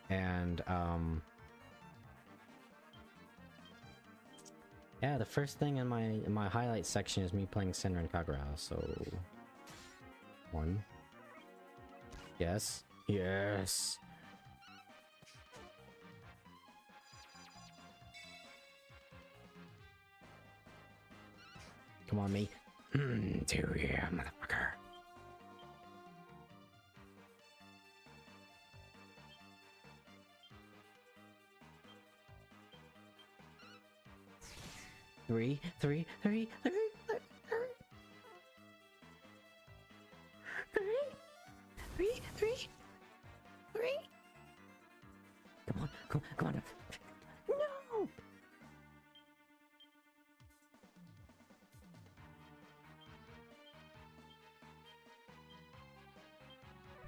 And yeah, the first thing in my highlight section is me playing Senran Kagura. So 1. Yes. Yes. Come on, me. 2, yeah, motherfucker. Three. Come on. No!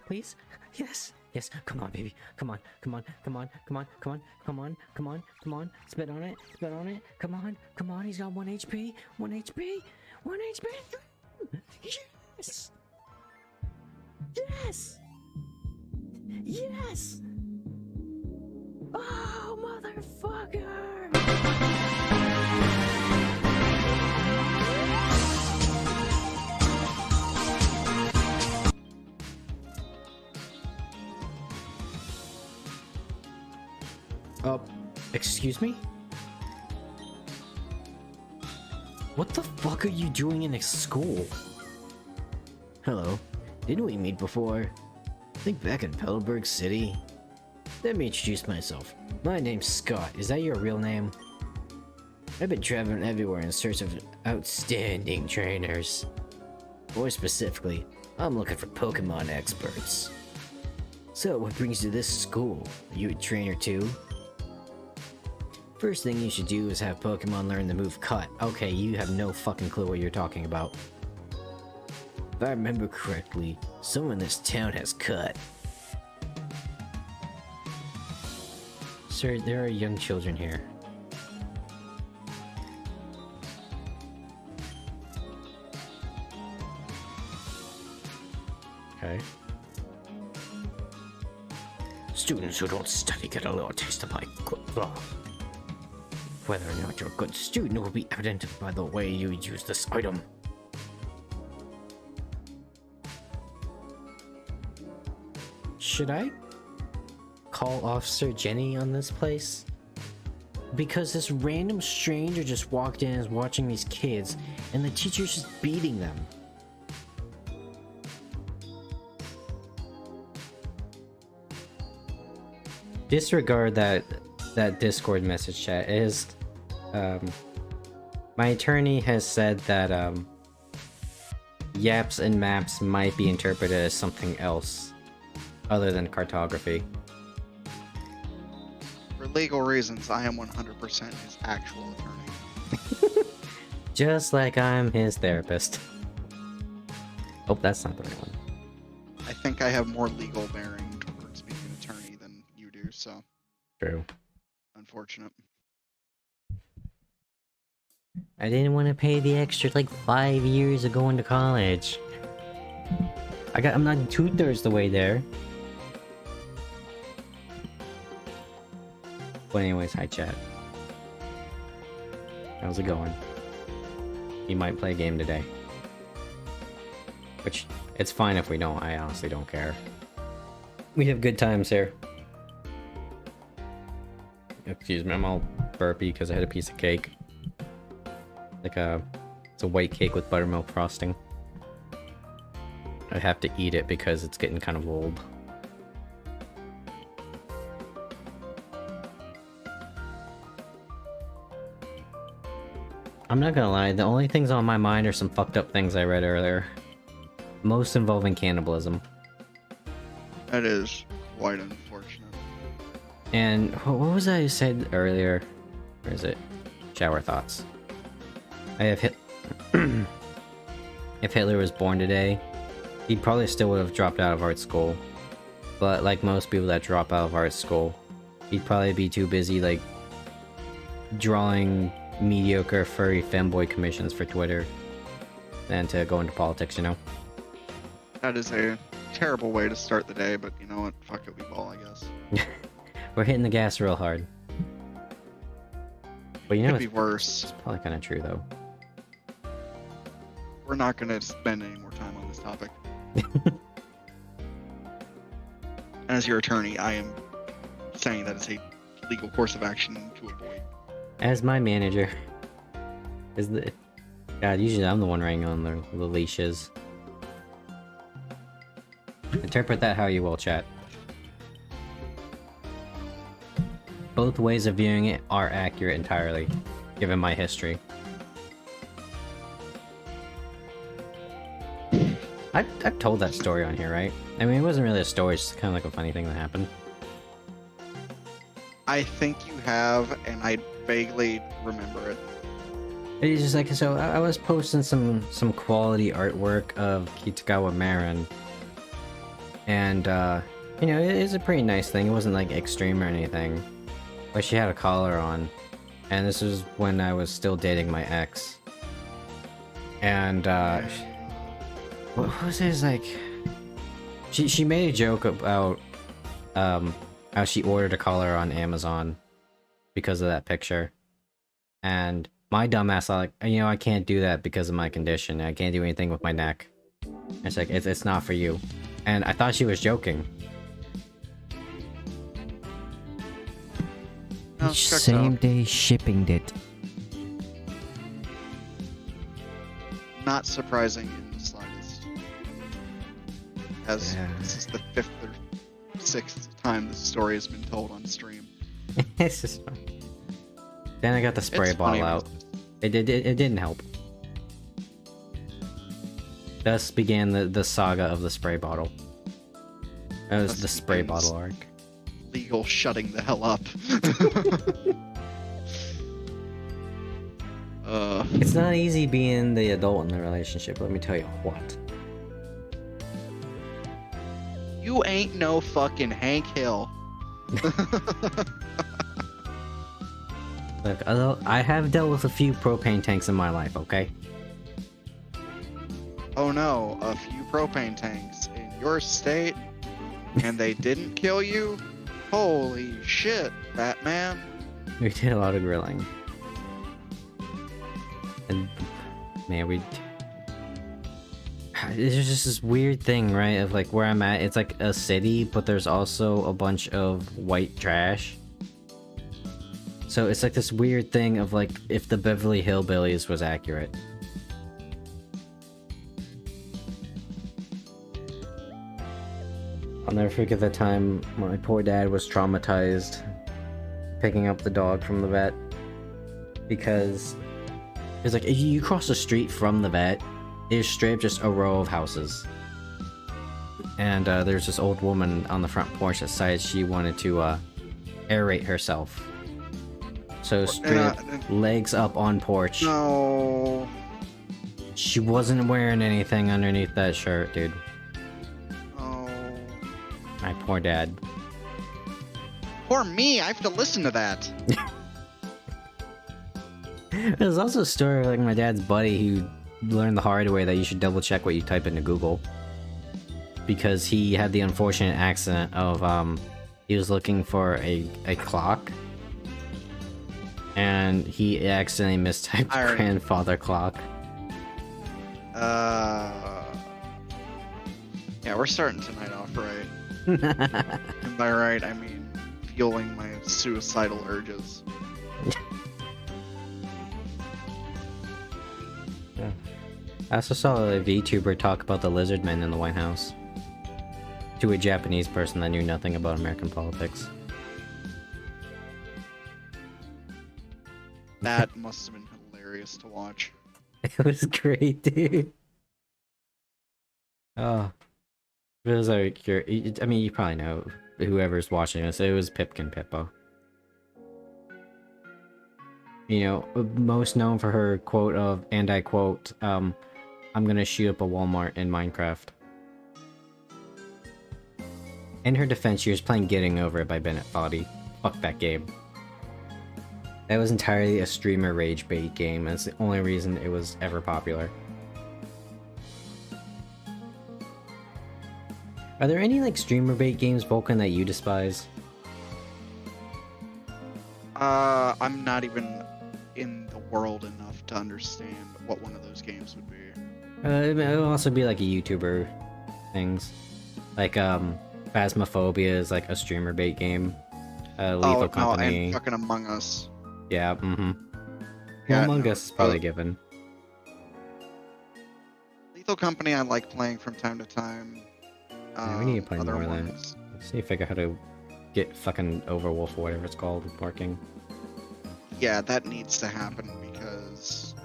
Please? Yes. Come on, baby. Come on. Spit on it. Come on. He's got 1 HP. 1 HP. Yes. Oh, motherfucker. Excuse me? What the fuck are you doing in a school? Hello. Didn't we meet before? I think back in Pelberg City? Let me introduce myself. My name's Scott. Is that your real name? I've been traveling everywhere in search of outstanding trainers. More specifically, I'm looking for Pokemon experts. So, what brings you to this school? Are you a trainer too? First thing you should do is have Pokemon learn the move Cut. Okay, you have no fucking clue what you're talking about. If I remember correctly, someone in this town has Cut. Sir, there are young children here. Okay. Students who don't study get a little taste of my good law. Whether or not you're a good student will be evident by the way you use this item. Should I call Officer Jenny on this place? Because this random stranger just walked in and is watching these kids, and the teacher's just beating them. Disregard that Discord message chat. It is my attorney has said that yaps and maps might be interpreted as something else other than cartography. For legal reasons, I am 100% his actual attorney. Just like I'm his therapist. Oh, that's not the right one. I think I have more legal bearing towards being an attorney than you do, so True. unfortunate. I didn't want to pay the extra like 5 years of going to college. I'm not 2/3 the way there. But anyways, hi chat. How's it going? You might play a game today. Which, it's fine if we don't, I honestly don't care. We have good times here. Excuse me, I'm all burpy because I had a piece of cake. It's a white cake with buttermilk frosting. I have to eat it because it's getting kind of old. I'm not gonna lie, the only things on my mind are some fucked up things I read earlier. Most involving cannibalism. That is quite unfortunate. And what was I said earlier? Where is it? Shower thoughts. If Hitler was born today, he probably still would have dropped out of art school. But like most people that drop out of art school, he'd probably be too busy like drawing mediocre furry femboy commissions for Twitter than to go into politics, you know? That is a terrible way to start the day, but you know what? Fuck it, we ball, I guess. We're hitting the gas real hard. But you know, Could be it's worse. probably kind of true though. We're not gonna spend any more time on this topic. As your attorney, I am saying that it's a legal course of action to avoid. As my manager, is the God? Usually I'm the one writing on the leashes. Interpret that how you will, chat. Both ways of viewing it are accurate entirely, given my history. I've told that story on here, right? I mean, it wasn't really a story, it's just kind of like a funny thing that happened. I think you have, and I vaguely remember it. It's just like, so I was posting some quality artwork of Kitagawa Marin. And, you know, it is a pretty nice thing. It wasn't like extreme or anything. But she had a collar on. And this was when I was still dating my ex. And, what was his, like... She made a joke about, how she ordered a collar on Amazon because of that picture. And my dumbass, like, you know, I can't do that because of my condition. I can't do anything with my neck. And it's like, it's not for you. And I thought she was joking. Oh, Same day shipping it. Not surprising in the slightest. As this is the 5th or 6th time this story has been told on stream. It's just fun. Then I got the spray It's funny bottle out. It didn't help. Thus began the saga of the spray bottle. That was Thus the spray begins bottle arc. Legal shutting the hell up. It's not easy being the adult in the relationship, let me tell you what. You ain't no fucking Hank Hill. Look, I have dealt with a few propane tanks in my life, okay? Oh no, a few propane tanks in your state, and they didn't kill you? Holy shit, Batman. We did a lot of grilling. And, man, it's just this weird thing, right? Of like where I'm at, it's like a city, but there's also a bunch of white trash. So it's like this weird thing of like if the Beverly Hillbillies was accurate. I'll never forget the time my poor dad was traumatized picking up the dog from the vet. Because it's like, if you cross the street from the vet, there's straight up just a row of houses. And there's this old woman on the front porch that decided she wanted to aerate herself. So straight up, legs up on porch. No. She wasn't wearing anything underneath that shirt, dude. Oh. My poor dad. Poor me, I have to listen to that. There's also a story of like my dad's buddy who learned the hard way that you should double check what you type into Google. Because he had the unfortunate accident of he was looking for a clock. And he accidentally mistyped grandfather clock. Yeah, we're starting tonight off right. And by right, I mean fueling my suicidal urges. I also saw a VTuber talk about the lizard men in the White House. To a Japanese person that knew nothing about American politics. That must have been hilarious to watch. It was great, dude. Oh. It was like, I mean, you probably know whoever's watching this. It was Pipkin Pippo. You know, most known for her quote of, and I quote, I'm gonna shoot up a Walmart in Minecraft. In her defense, she was playing Getting Over It by Bennett Foddy. Fuck that game. That was entirely a streamer rage bait game, and it's the only reason it was ever popular. Are there any like streamer bait games, Vulcan, that you despise? I'm not even in the world enough to understand what one of those games would be. It'll also be like a YouTuber things. Like, Phasmophobia is like a streamer bait game. Lethal Company. And fucking Among Us. Yeah, mm-hmm. Yeah, Well, Among no, Us is probably given. Lethal Company I like playing from time to time. Yeah, we need to play other more of that. ones. Let's see if I figure how to get fucking Overwolf or whatever it's called working. Yeah, that needs to happen because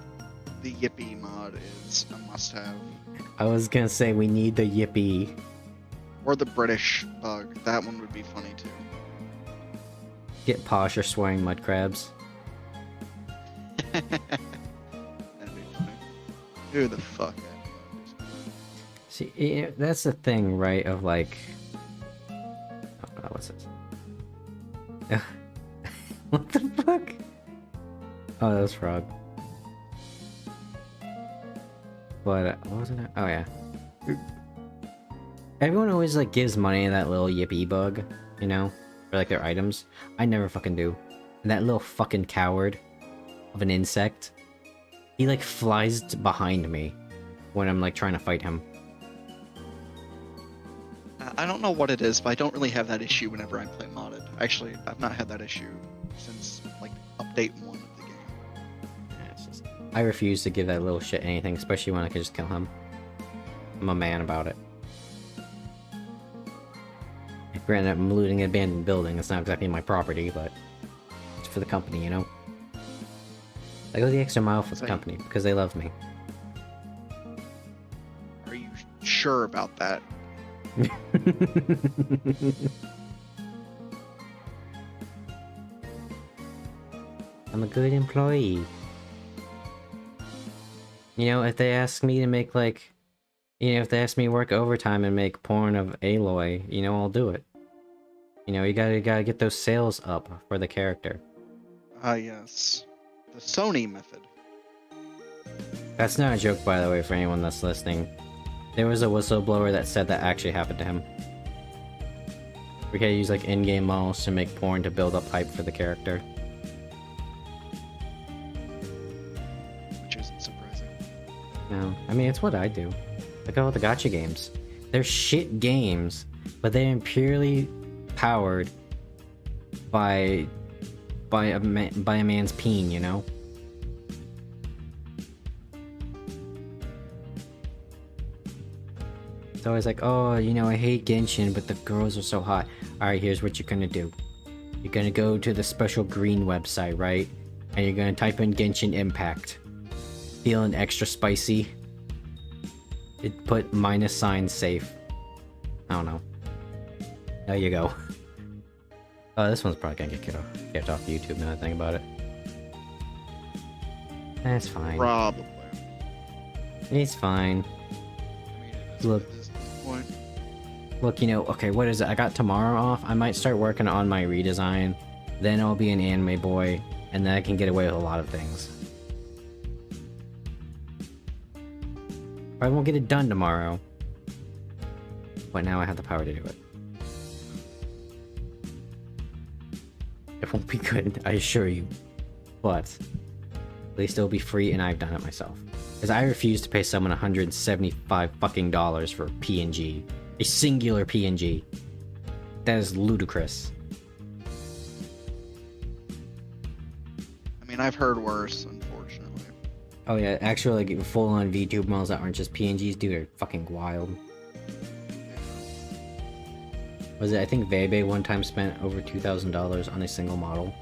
the Yippee mod is a must-have. I was gonna say we need the Yippee. Or the British bug. That one would be funny too. Get posh or swearing mud crabs. That'd be funny. Who the fuck? See, that's the thing, right? Of like, oh, what's this? What the fuck? Oh, that was Frog. But what wasn't it? Oh yeah. Everyone always like gives money to that little Yippee bug, you know, for like their items. I never fucking do. And that little fucking coward of an insect, he like flies behind me when I'm like trying to fight him. I don't know what it is, but I don't really have that issue whenever I play modded. Actually, I've not had that issue since like update 1 of the game. Yeah, it's just, I refuse to give that little shit anything, especially when I can just kill him. I'm a man about it. Granted, I'm looting an abandoned building. It's not exactly my property, but it's for the company, you know? I go the extra mile for the company because they love me. Are you sure about that? I'm a good employee. You know, if they ask me to make like, you know, if they ask me to work overtime and make porn of Aloy, you know, I'll do it. You know, you gotta get those sales up for the character. Ah, yes. The Sony method. That's not a joke, by the way, for anyone that's listening. There was a whistleblower that said that actually happened to him. We had to use like in-game models to make porn to build up hype for the character. Which isn't surprising. No, I mean, it's what I do. Look at all the gacha games. They're shit games, but they're purely powered by a man's peen, you know? It's always like, oh, you know, I hate Genshin, but the girls are so hot. Alright, here's what you're gonna do. You're gonna go to the special green website, right? And you're gonna type in Genshin Impact. Feeling extra spicy? It put -sign safe. I don't know. There you go. Oh, this one's probably gonna get kicked off YouTube now that I think about it. That's fine. Probably. It's fine. I mean, it is Look. what it is at this point. Look, you know, okay, what is it? I got tomorrow off. I might start working on my redesign. Then I'll be an anime boy, and then I can get away with a lot of things. I won't get it done tomorrow. But now I have the power to do it. It won't be good, I assure you. But at least it'll be free and I've done it myself. Because I refuse to pay someone $175 fucking dollars for a PNG. A singular PNG. That is ludicrous. I mean, I've heard worse, unfortunately. Oh yeah, actually like full-on VTube models that aren't just PNGs, dude, are fucking wild. Was it, I think Vebe one time spent over $2,000 on a single model,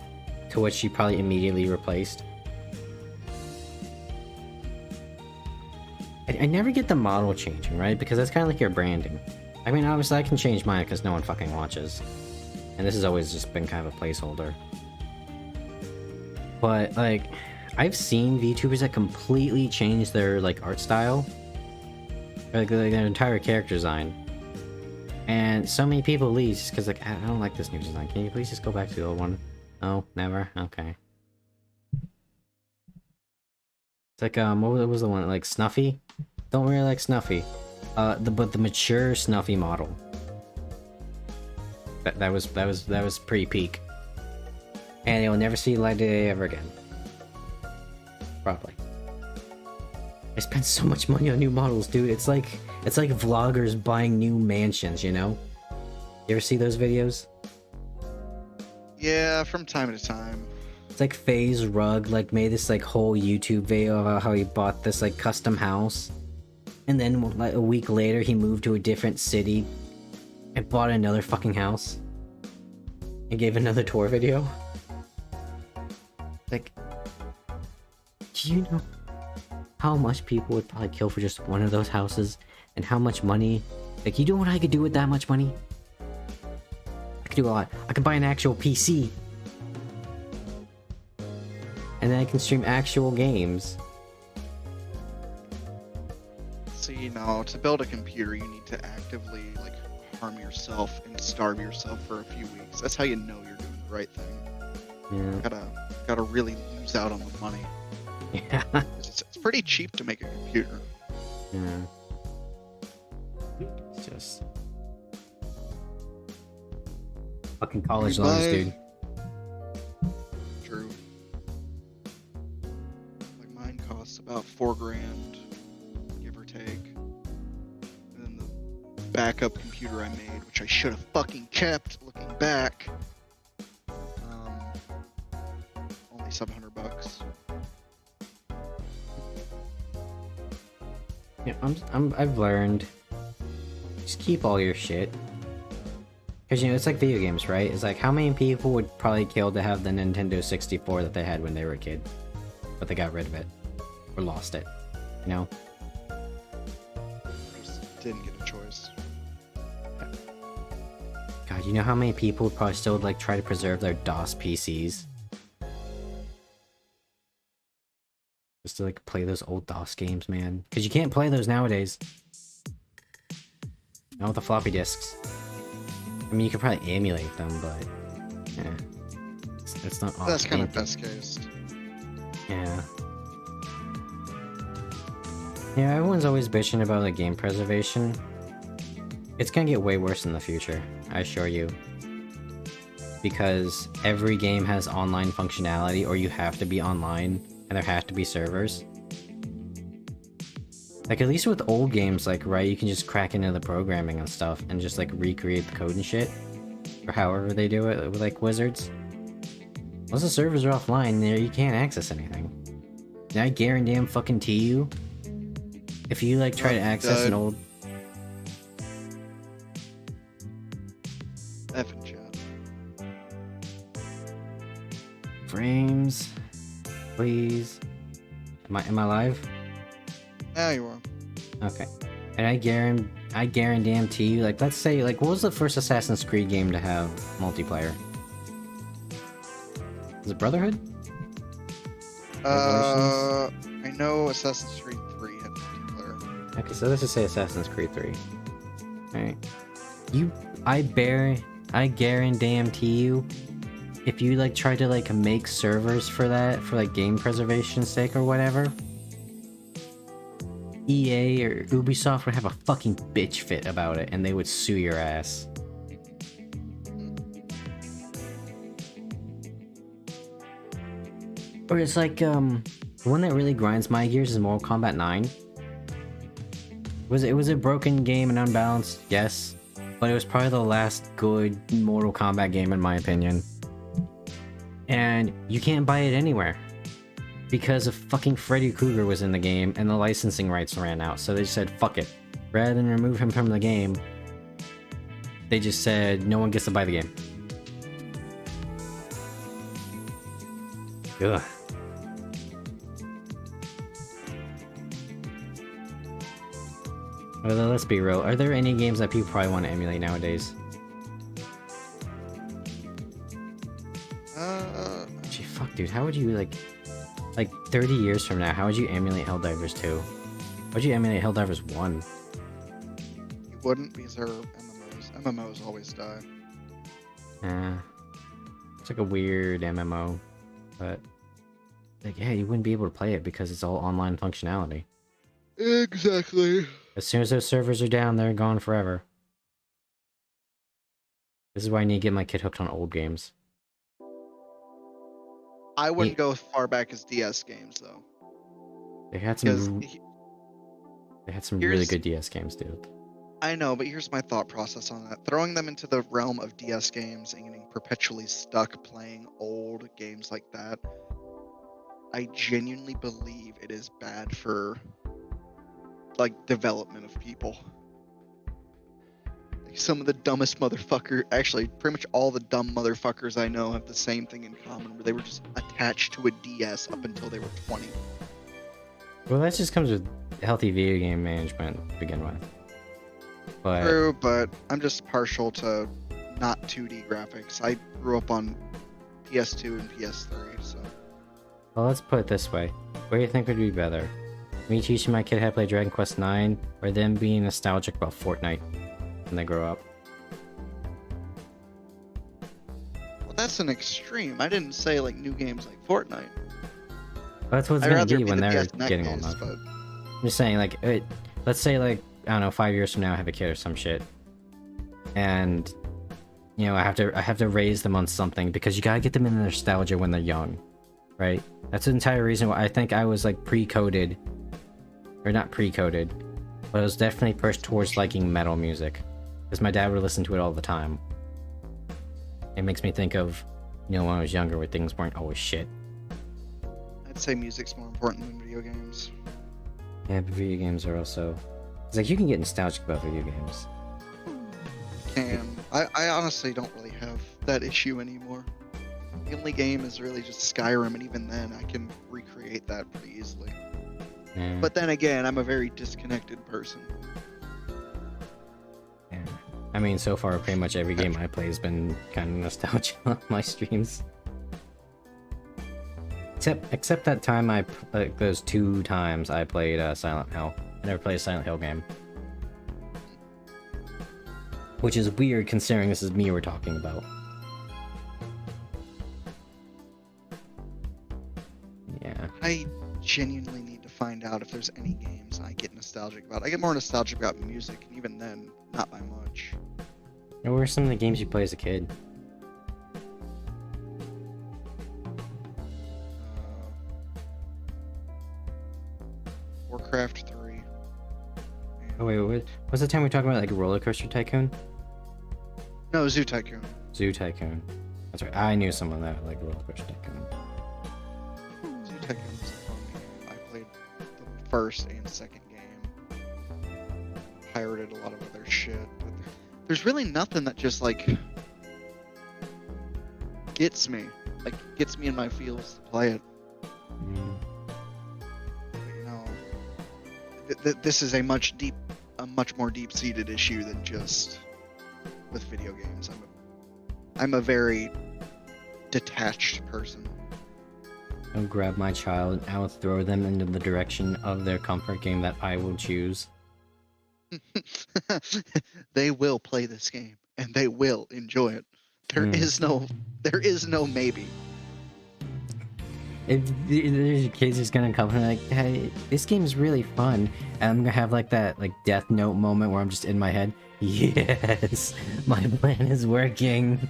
to which she probably immediately replaced. I never get the model changing, right? Because that's kind of like your branding. I mean, obviously I can change mine because no one fucking watches. And this has always just been kind of a placeholder. But, like, I've seen VTubers that completely change their, like, art style. Or, like, their entire character design. And so many people leave just because, like, I don't like this new design. Can you please just go back to the old one? No? Never? Okay. It's like, what was the one? Like, Snuffy? Don't really like Snuffy. But the mature Snuffy model. That was pretty peak. And they will never see light of day ever again. Probably. I spent so much money on new models, dude. It's like vloggers buying new mansions, you know? You ever see those videos? Yeah, from time to time. It's like FaZe Rug like made this like whole YouTube video about how he bought this like custom house, and then like a week later he moved to a different city and bought another fucking house and gave another tour video. Like, do you know how much people would probably kill for just one of those houses, and how much money? Like, you know what I could do with that much money? I could do a lot. I could buy an actual PC. And then I can stream actual games. See, no, to build a computer, you need to actively, like, harm yourself and starve yourself for a few weeks. That's how you know you're doing the right thing. Yeah. Gotta really lose out on the money. Yeah. It's pretty cheap to make a computer. Yeah. It's just fucking college loans, dude. True. Like mine costs about $4,000, give or take. And then the backup computer I made, which I should have fucking kept, looking back, only $700. Yeah, I've learned, just keep all your shit. Cause you know, it's like video games, right? It's like, how many people would probably kill to have the Nintendo 64 that they had when they were a kid, but they got rid of it or lost it, you know? Just didn't get a choice. God, you know how many people would probably still like try to preserve their DOS PCs just to like play those old DOS games, man? Because you can't play those nowadays. Not with the floppy disks. I mean, you could probably emulate them, but yeah, it's not. That's kind of best case. Yeah. Yeah, everyone's always bitching about like game preservation. It's gonna get way worse in the future, I assure you. Because every game has online functionality, or you have to be online, and there have to be servers. Like, at least with old games, like, right, you can just crack into the programming and stuff, and just, like, recreate the code and shit. Or however they do it with, like, wizards. Once the servers are offline, there you can't access anything. And I guarantee fucking to you, if you, like, try to access an old... Effing chat. Frames... Please... Am I live? Now you are. Okay. And I guarantee you, like, let's say, like, what was the first Assassin's Creed game to have multiplayer? Was it Brotherhood? I know Assassin's Creed 3 had multiplayer. Okay, so let's just say Assassin's Creed 3. Alright. I guarantee you, if you, like, try to, like, make servers for that, for, like, game preservation's sake or whatever, EA or Ubisoft would have a fucking bitch fit about it, and they would sue your ass. Or it's like, the one that really grinds my gears is Mortal Kombat 9. It was a broken game and unbalanced, yes, but it was probably the last good Mortal Kombat game in my opinion. And you can't buy it anywhere. Because of fucking Freddy Krueger was in the game and the licensing rights ran out, so they just said fuck it. Rather than remove him from the game, they just said no one gets to buy the game. Ugh. Well, let's be real. Are there any games that people probably want to emulate nowadays? Gee, fuck, dude. How would you, like 30 years from now, how would you emulate Helldivers 2? How would you emulate Helldivers 1? You wouldn't, because they're MMOs. MMOs always die. It's like a weird MMO, but like, yeah, you wouldn't be able to play it because it's all online functionality. Exactly. As soon as those servers are down, they're gone forever. This is why I need to get my kid hooked on old games. I wouldn't go as far back as DS games though, They had because some. They had some really here's good DS games, dude. I know, but here's my thought process on that. Throwing them into the realm of DS games and getting perpetually stuck playing old games like that, I genuinely believe it is bad for like development of people. Like, some of the dumbest actually pretty much all the dumb motherfuckers I know have the same thing in common, where they were just attached to a DS up until they were 20. Well, that just comes with healthy video game management to begin with. But True, but I'm just partial to not 2D graphics. I grew up on PS2 and PS3, so. well, let's put it this way: what do you think would be better? Me teaching my kid how to play Dragon Quest IX, or them being nostalgic about Fortnite when they grow up? Well, that's an extreme. I didn't say like new games like Fortnite. That's what it's I'd gonna rather be be when the they're DS in that getting case, old enough. but I'm just saying, like, let's say, like, I don't know, 5 years from now, I have a kid or some shit, and you know, I have to raise them on something because you gotta get them in the nostalgia when they're young, right? That's the entire reason why I think I was like pre-coded, or not pre-coded, but I was definitely pushed towards liking metal music because my dad would listen to it all the time. It makes me think of, you know, when I was younger, where things weren't always shit. I'd say music's more important than video games. Yeah, but video games are also. It's like you can get nostalgic about video games. I honestly don't really have that issue anymore. The only game is really just Skyrim, and even then I can recreate that pretty easily. Yeah. But then again, I'm a very disconnected person. Yeah. I mean, so far, pretty much every game I play has been kind of nostalgia on my streams. Except that time those 2 times I played Silent Hill. I never played a Silent Hill game. Which is weird considering this is me we're talking about. Yeah. I genuinely need to find out if there's any games I get nostalgic about. I get more nostalgic about music, and even then, not by much. What were some of the games you played as a kid? Warcraft 3. Oh wait, what was the time we were talking about, like Roller Coaster Tycoon? No, Zoo Tycoon. Zoo Tycoon. That's right. I knew someone that liked Roller Coaster Tycoon. Zoo Tycoon was a fun game. I played the first and second game. Pirated a lot of other shit, but there's really nothing that just like gets me in my feels to play it. Mm. But, you know, this is a much more deep-seated issue than just with video games. I'm a very detached person. I'll grab my child and I will throw them into the direction of their comfort game that I will choose. They will play this game and they will enjoy it. There is no maybe. If there's kids just gonna come and like, hey, this game's really fun, and I'm gonna have like that like Death Note moment where I'm just in my head, yes, my plan is working.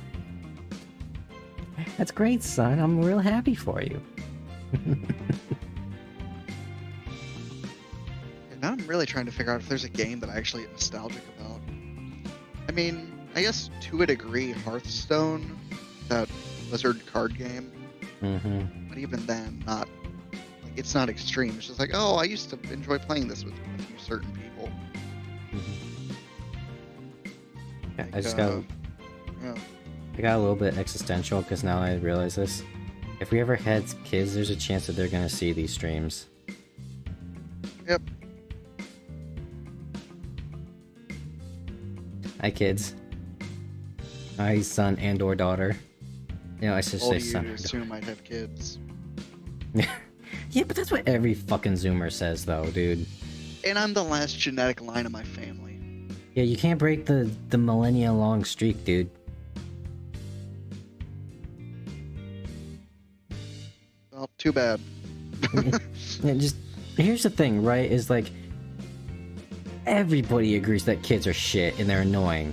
That's great, son. I'm real happy for you. And now I'm really trying to figure out if there's a game that I actually get nostalgic about. I mean, I guess to a degree, Hearthstone, that Blizzard card game. Mm-hmm. But even then, not like it's not extreme. It's just like, oh, I used to enjoy playing this with a few certain people. Yeah, Like, I just got. Yeah. I got a little bit existential because now I realize this. If we ever had kids, there's a chance that they're gonna see these streams. Yep. Hi, kids. Hi, son and/or daughter. You know, I should say Old of you son. to assume I'd have kids. Yeah, but that's what every fucking Zoomer says, though, dude. And I'm the last genetic line of my family. Yeah, you can't break the millennia-long streak, dude. Well, too bad. Yeah, just here's the thing, right? Is like everybody agrees that kids are shit and they're annoying.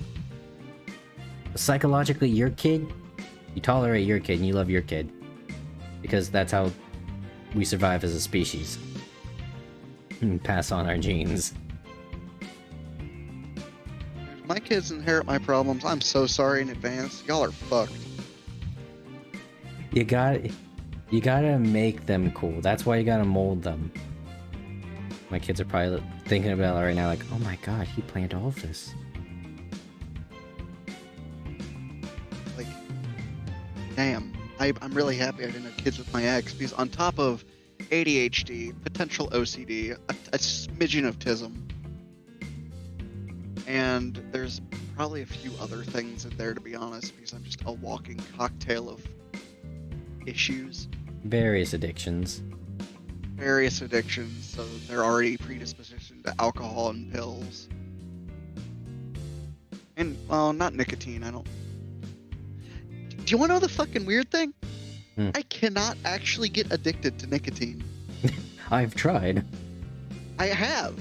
Psychologically, your kid, you tolerate your kid and you love your kid. because that's how we survive as a species. And pass on our genes. If my kids inherit my problems, I'm so sorry in advance. Y'all are fucked. You gotta make them cool. That's why you gotta mold them. My kids are probably thinking about it right now, like, oh my god, he planned all of this. Like, damn. I'm really happy I didn't have kids with my ex, because on top of ADHD, potential OCD, a smidgen of autism, and there's probably a few other things in there, to be honest, because I'm just a walking cocktail of issues. Various addictions. So they're already predispositioned to alcohol and pills. And, well, not nicotine, I don't... Do you want to know the fucking weird thing? I cannot actually get addicted to nicotine. I've tried. I have.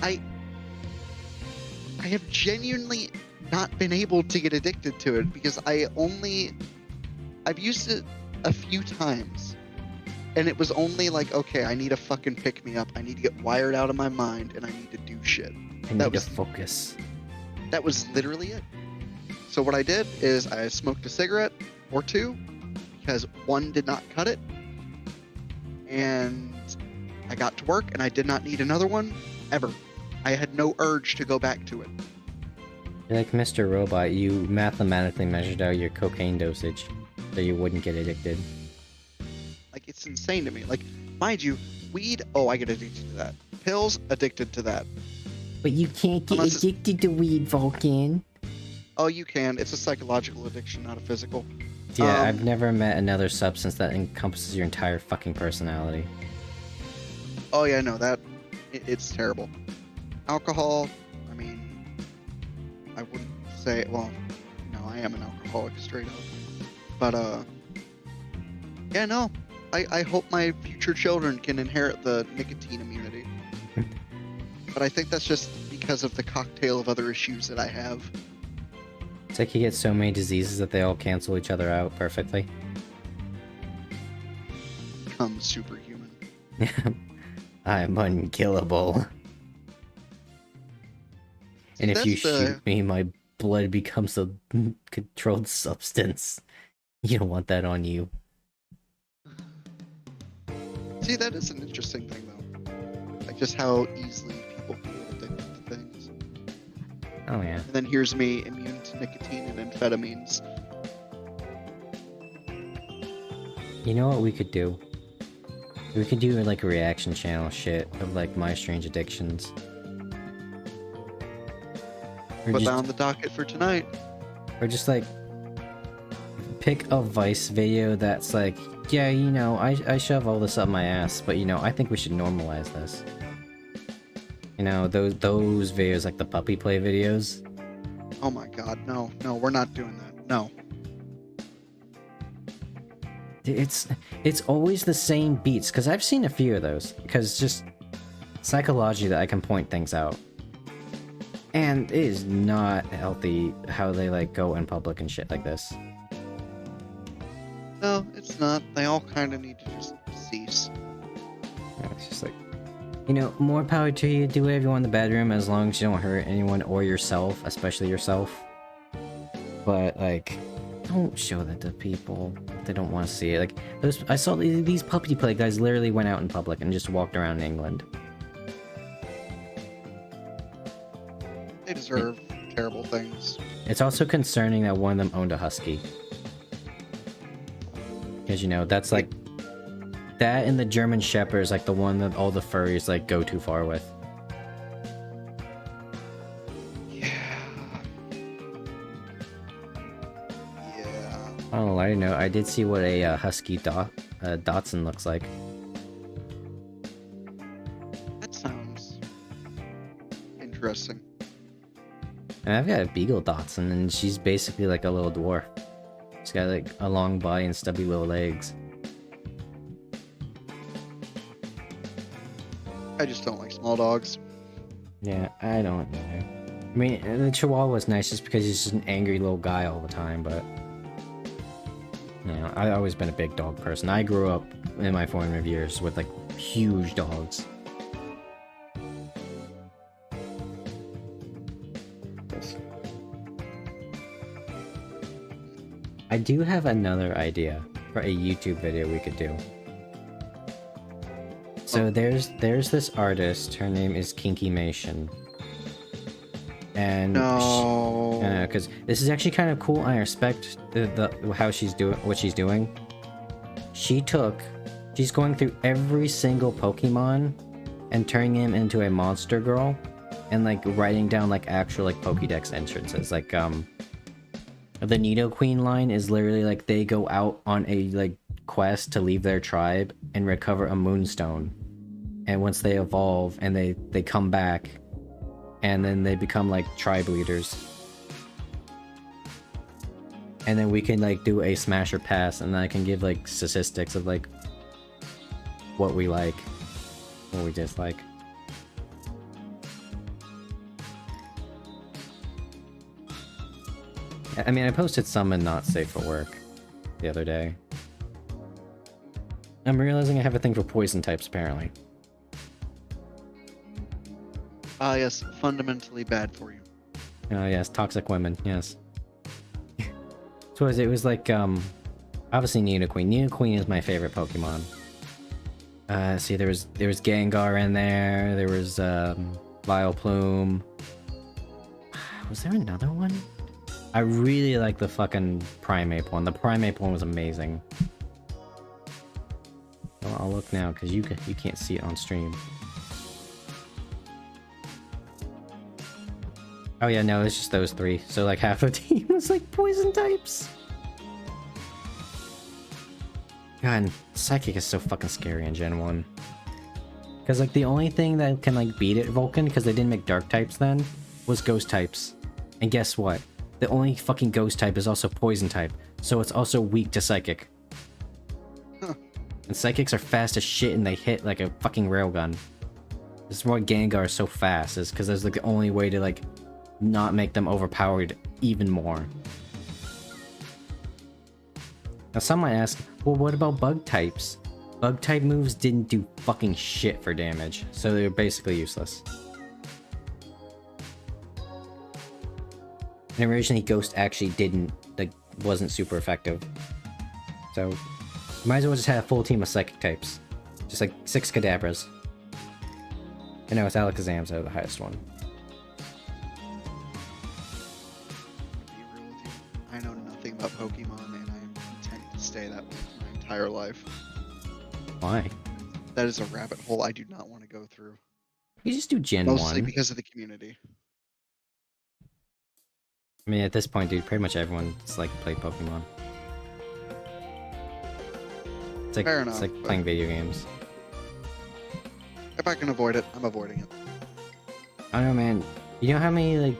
I have genuinely not been able to get addicted to it because I've used it a few times. And it was only like, okay, I need a fucking pick-me-up. I need to get wired out of my mind and I need to do shit. I need to focus. That was literally it. So what I did is I smoked a cigarette or two because one did not cut it. And I got to work and I did not need another one ever. I had no urge to go back to it. You're like Mr. Robot, you mathematically measured out your cocaine dosage so you wouldn't get addicted. Like, it's insane to me. Like, mind you, weed, oh, I get addicted to that. Pills, addicted to that. But you can't get addicted to weed, Vulcan. Oh, you can. It's a psychological addiction, not a physical. Yeah, I've never met another substance that encompasses your entire fucking personality. Oh, yeah, no, it's terrible. Alcohol, I mean, I wouldn't say, well, no, I am an alcoholic straight up. But, yeah, no, I hope my future children can inherit the nicotine immunity. But I think that's just because of the cocktail of other issues that I have. It's like you get so many diseases that they all cancel each other out perfectly. Become superhuman. I'm unkillable. And if you shoot me, my blood becomes a controlled substance. You don't want that on you. See, that is an interesting thing, though. Like, just how easily people can get addicted to things. Oh, yeah. And then here's me, immune to nicotine and amphetamines. You know what we could do? We could do, like, a reaction channel shit of, like, My Strange Addictions. Put that on the docket for tonight. Or just, like, pick a Vice video that's like, yeah, you know, I shove all this up my ass, but, you know, I think we should normalize this. You know, those videos, like the puppy play videos. Oh my god, no, we're not doing that. No. It's always the same beats, because I've seen a few of those, because just psychology that I can point things out. And it is not healthy how they, like, go in public and shit like this. No, it's not. They all kind of need to just cease. Yeah, it's just like, you know, more power to you, do whatever you want in the bedroom, as long as you don't hurt anyone or yourself, especially yourself. But, like, don't show that to people if they don't want to see it. Like, I saw these puppy play guys literally went out in public and just walked around in England. They deserve terrible things. It's also concerning that one of them owned a husky. Because, you know, that's like... That and the German Shepherd is like the one that all the furries, like, go too far with. Yeah. Oh, I didn't know. I did see what a husky Dachshund looks like. That sounds interesting. And I've got a Beagle Dachshund, and she's basically like a little dwarf. She's got like a long body and stubby little legs. I just don't like small dogs. Yeah, I don't either. I mean, the Chihuahua's nice just because he's just an angry little guy all the time, but... You know, I've always been a big dog person. I grew up in my formative years with like huge dogs. I do have another idea for a YouTube video we could do. So there's this artist, her name is Kinkymation. And No. because this is actually kind of cool. I respect the how she's doing what she's doing. She's going through every single Pokemon and turning him into a monster girl, and like writing down like actual like Pokédex entrances. Like the Nidoqueen line is literally like they go out on a like quest to leave their tribe and recover a moonstone, and once they evolve and they come back. And then they become like tribe leaders. And then we can like do a smash or pass, and then I can give like statistics of like what we like, what we dislike. I mean, I posted some and not safe for work the other day. I'm realizing I have a thing for poison types apparently. Ah, yes, fundamentally bad for you. Oh yes, toxic women, yes. So it was like, obviously Nidoqueen. Nidoqueen is my favorite Pokemon. See, there was Gengar in there was, Vileplume. Was there another one? I really like the fucking Primeape one. The Primeape one was amazing. Well, I'll look now, because you can't see it on stream. Oh yeah, no, it's just those three. So like half the team was like poison types. God, Psychic is so fucking scary in Gen 1. Because like the only thing that can like beat it, Vulcan, because they didn't make dark types then, was ghost types. And guess what? The only fucking ghost type is also poison type. So it's also weak to Psychic. Huh. And Psychics are fast as shit and they hit like a fucking railgun. This is why Gengar is so fast, is because that's like the only way to like not make them overpowered even more. Now some might ask, well what about bug types? Bug type moves didn't do fucking shit for damage, so they were basically useless. And originally Ghost actually wasn't super effective. So you might as well just have a full team of psychic types. Just like 6 Kadabras. I know it's Alakazam's the highest one. To be real with you, I know nothing about Pokemon, and I am content to stay that way my entire life. Why? That is a rabbit hole I do not want to go through. You just do Gen Mostly 1. because of the community. I mean, at this point, dude, pretty much everyone's like played Pokemon. It's like, Fair enough, it's like but- playing video games. If I can avoid it, I'm avoiding it. I don't know, man. You know how many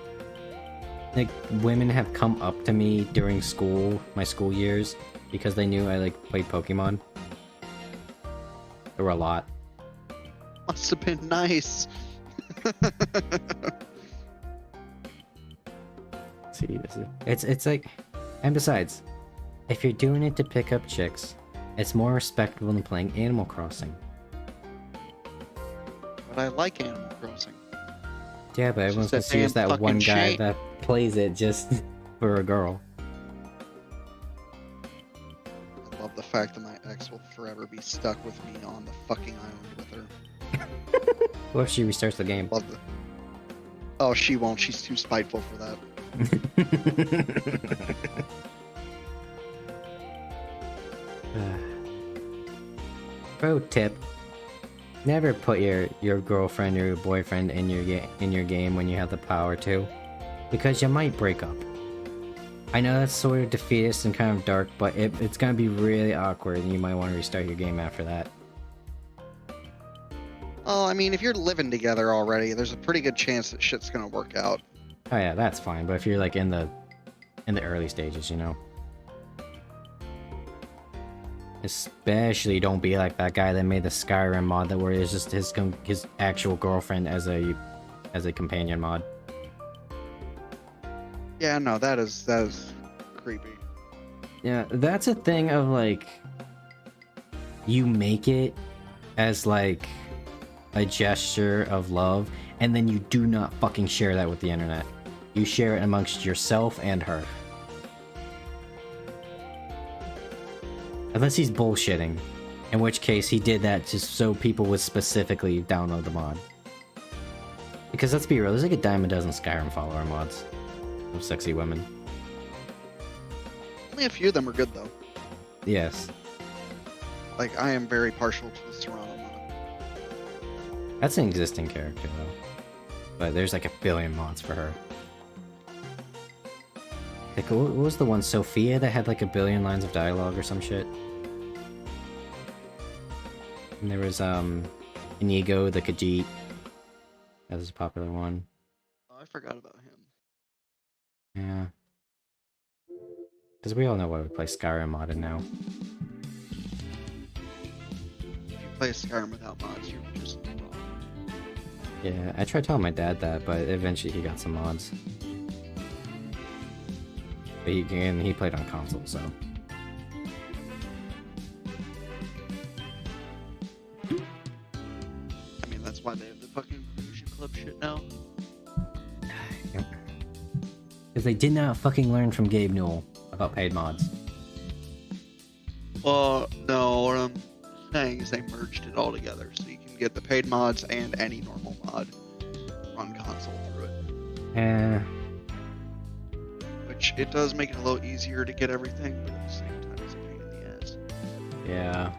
like women have come up to me during school, my school years, because they knew I like played Pokemon? There were a lot. Must have been nice. See, it's like, and besides, if you're doing it to pick up chicks, it's more respectable than playing Animal Crossing. But I like Animal Crossing. Yeah, but everyone's gonna just see as damn that one fucking guy shame. that plays it just for a girl. I love the fact that my ex will forever be stuck with me on the fucking island with her. What if she restarts the game? Love the. Oh, she won't. She's too spiteful for that. Pro tip: never put your girlfriend or your boyfriend in your game when you have the power to, because you might break up. I know that's sort of defeatist and kind of dark, but it's gonna be really awkward, and you might want to restart your game after that. Oh, I mean, if you're living together already, there's a pretty good chance that shit's gonna work out. Oh yeah, that's fine. But if you're like in the early stages, you know. Especially don't be like that guy that made the Skyrim mod that where it's just his actual girlfriend as a companion mod. Yeah, no, that is creepy. Yeah, that's a thing of like you make it as like a gesture of love, and then you do not fucking share that with the internet. You share it amongst yourself and her. Unless he's bullshitting, in which case he did that just so people would specifically download the mod. Because let's be real, there's like a dime a dozen Skyrim follower mods of sexy women. Only a few of them are good though. Yes. Like I am very partial to the Serrano mod. That's an existing character though. But there's like a billion mods for her. Like, what was the one, Sophia, that had like a billion lines of dialogue or some shit? And there was, Inigo the Khajiit. That was a popular one. Oh, I forgot about him. Yeah. Because we all know why we play Skyrim modded now. If you play Skyrim without mods, you're just wrong. Yeah, I tried telling my dad that, but eventually he got some mods. But he played on console, so. I mean, that's why they have the fucking Fusion Club shit now. Because they did not fucking learn from Gabe Newell about paid mods. Well, no, what I'm saying is they merged it all together, so you can get the paid mods and any normal mod on console through it. Eh. Which it does make it a little easier to get everything, but at the same time it's a pain in the ass. Yeah.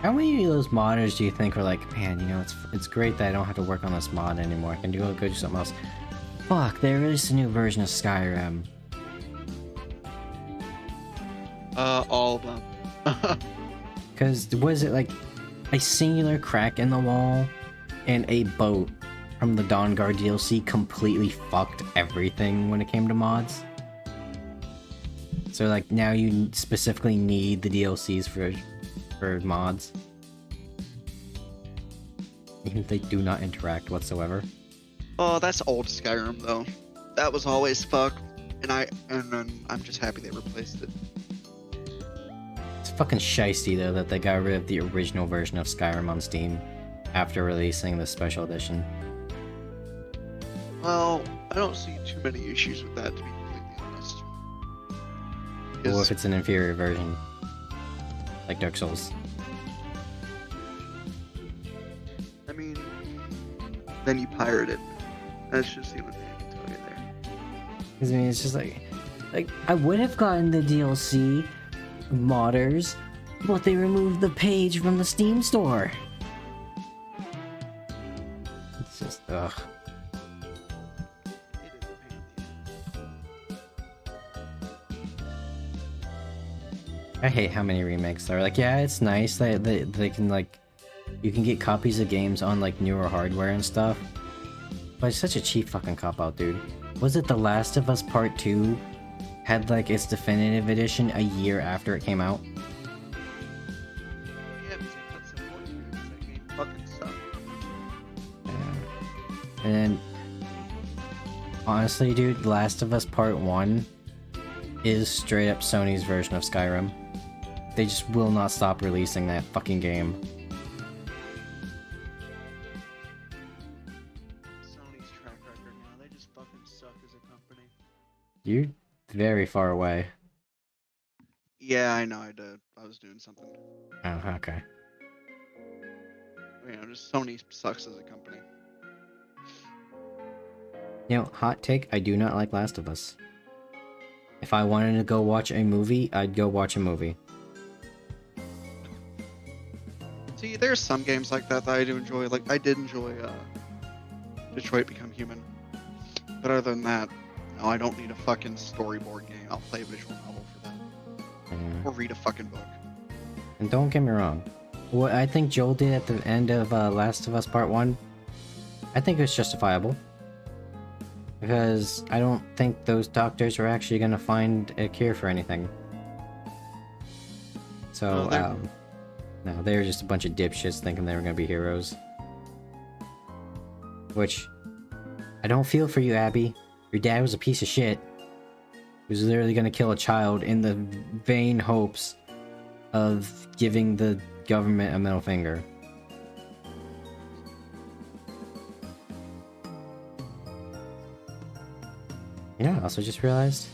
How many of those modders do you think are like, man, you know, it's great that I don't have to work on this mod anymore. I can go do something else. Fuck, they released a new version of Skyrim. All of them. Because was it like a singular crack in the wall and a boat from the Dawnguard DLC completely fucked everything when it came to mods? So like now you specifically need the DLCs for mods. Even if they do not interact whatsoever. Oh, that's old Skyrim though. That was always fucked, and I'm just happy they replaced it. It's fucking shiesty though that they got rid of the original version of Skyrim on Steam after releasing the special edition. Well, I don't see too many issues with that, to be completely honest. Or if it's an inferior version, like Dark Souls. I mean, then you pirate it. That's just the only thing I can tell you there. I mean, it's just like I would have gotten the DLC modders, but they removed the page from the Steam store. It's just ugh. It is a pain in the ass. I hate how many remakes there are. Like, yeah, it's nice that they can like, you can get copies of games on like newer hardware and stuff. But it's such a cheap fucking cop-out, dude. Was it The Last of Us Part 2 had like its definitive edition a year after it came out? Yeah, because they put some more to it, 'cause that game fucking sucked. Yeah. And then, honestly, dude, The Last of Us Part 1 is straight up Sony's version of Skyrim. They just will not stop releasing that fucking game. Sony's track record now, they just fucking suck as a company. You're very far away. Yeah, I know, I did. I was doing something. Oh, okay. You know, just Sony sucks as a company. You know, hot take, I do not like Last of Us. If I wanted to go watch a movie, I'd go watch a movie. See, there's some games like that that I do enjoy. Like, I did enjoy Detroit Become Human. But other than that, no, I don't need a fucking storyboard game. I'll play a visual novel for that. Yeah. Or read a fucking book. And don't get me wrong, what I think Joel did at the end of Last of Us Part 1, I think it was justifiable. Because I don't think those doctors are actually gonna find a cure for anything. So, no, they were just a bunch of dipshits thinking they were gonna be heroes. Which, I don't feel for you, Abby. Your dad was a piece of shit. He who's literally gonna kill a child in the vain hopes of giving the government a middle finger. You know, I also just realized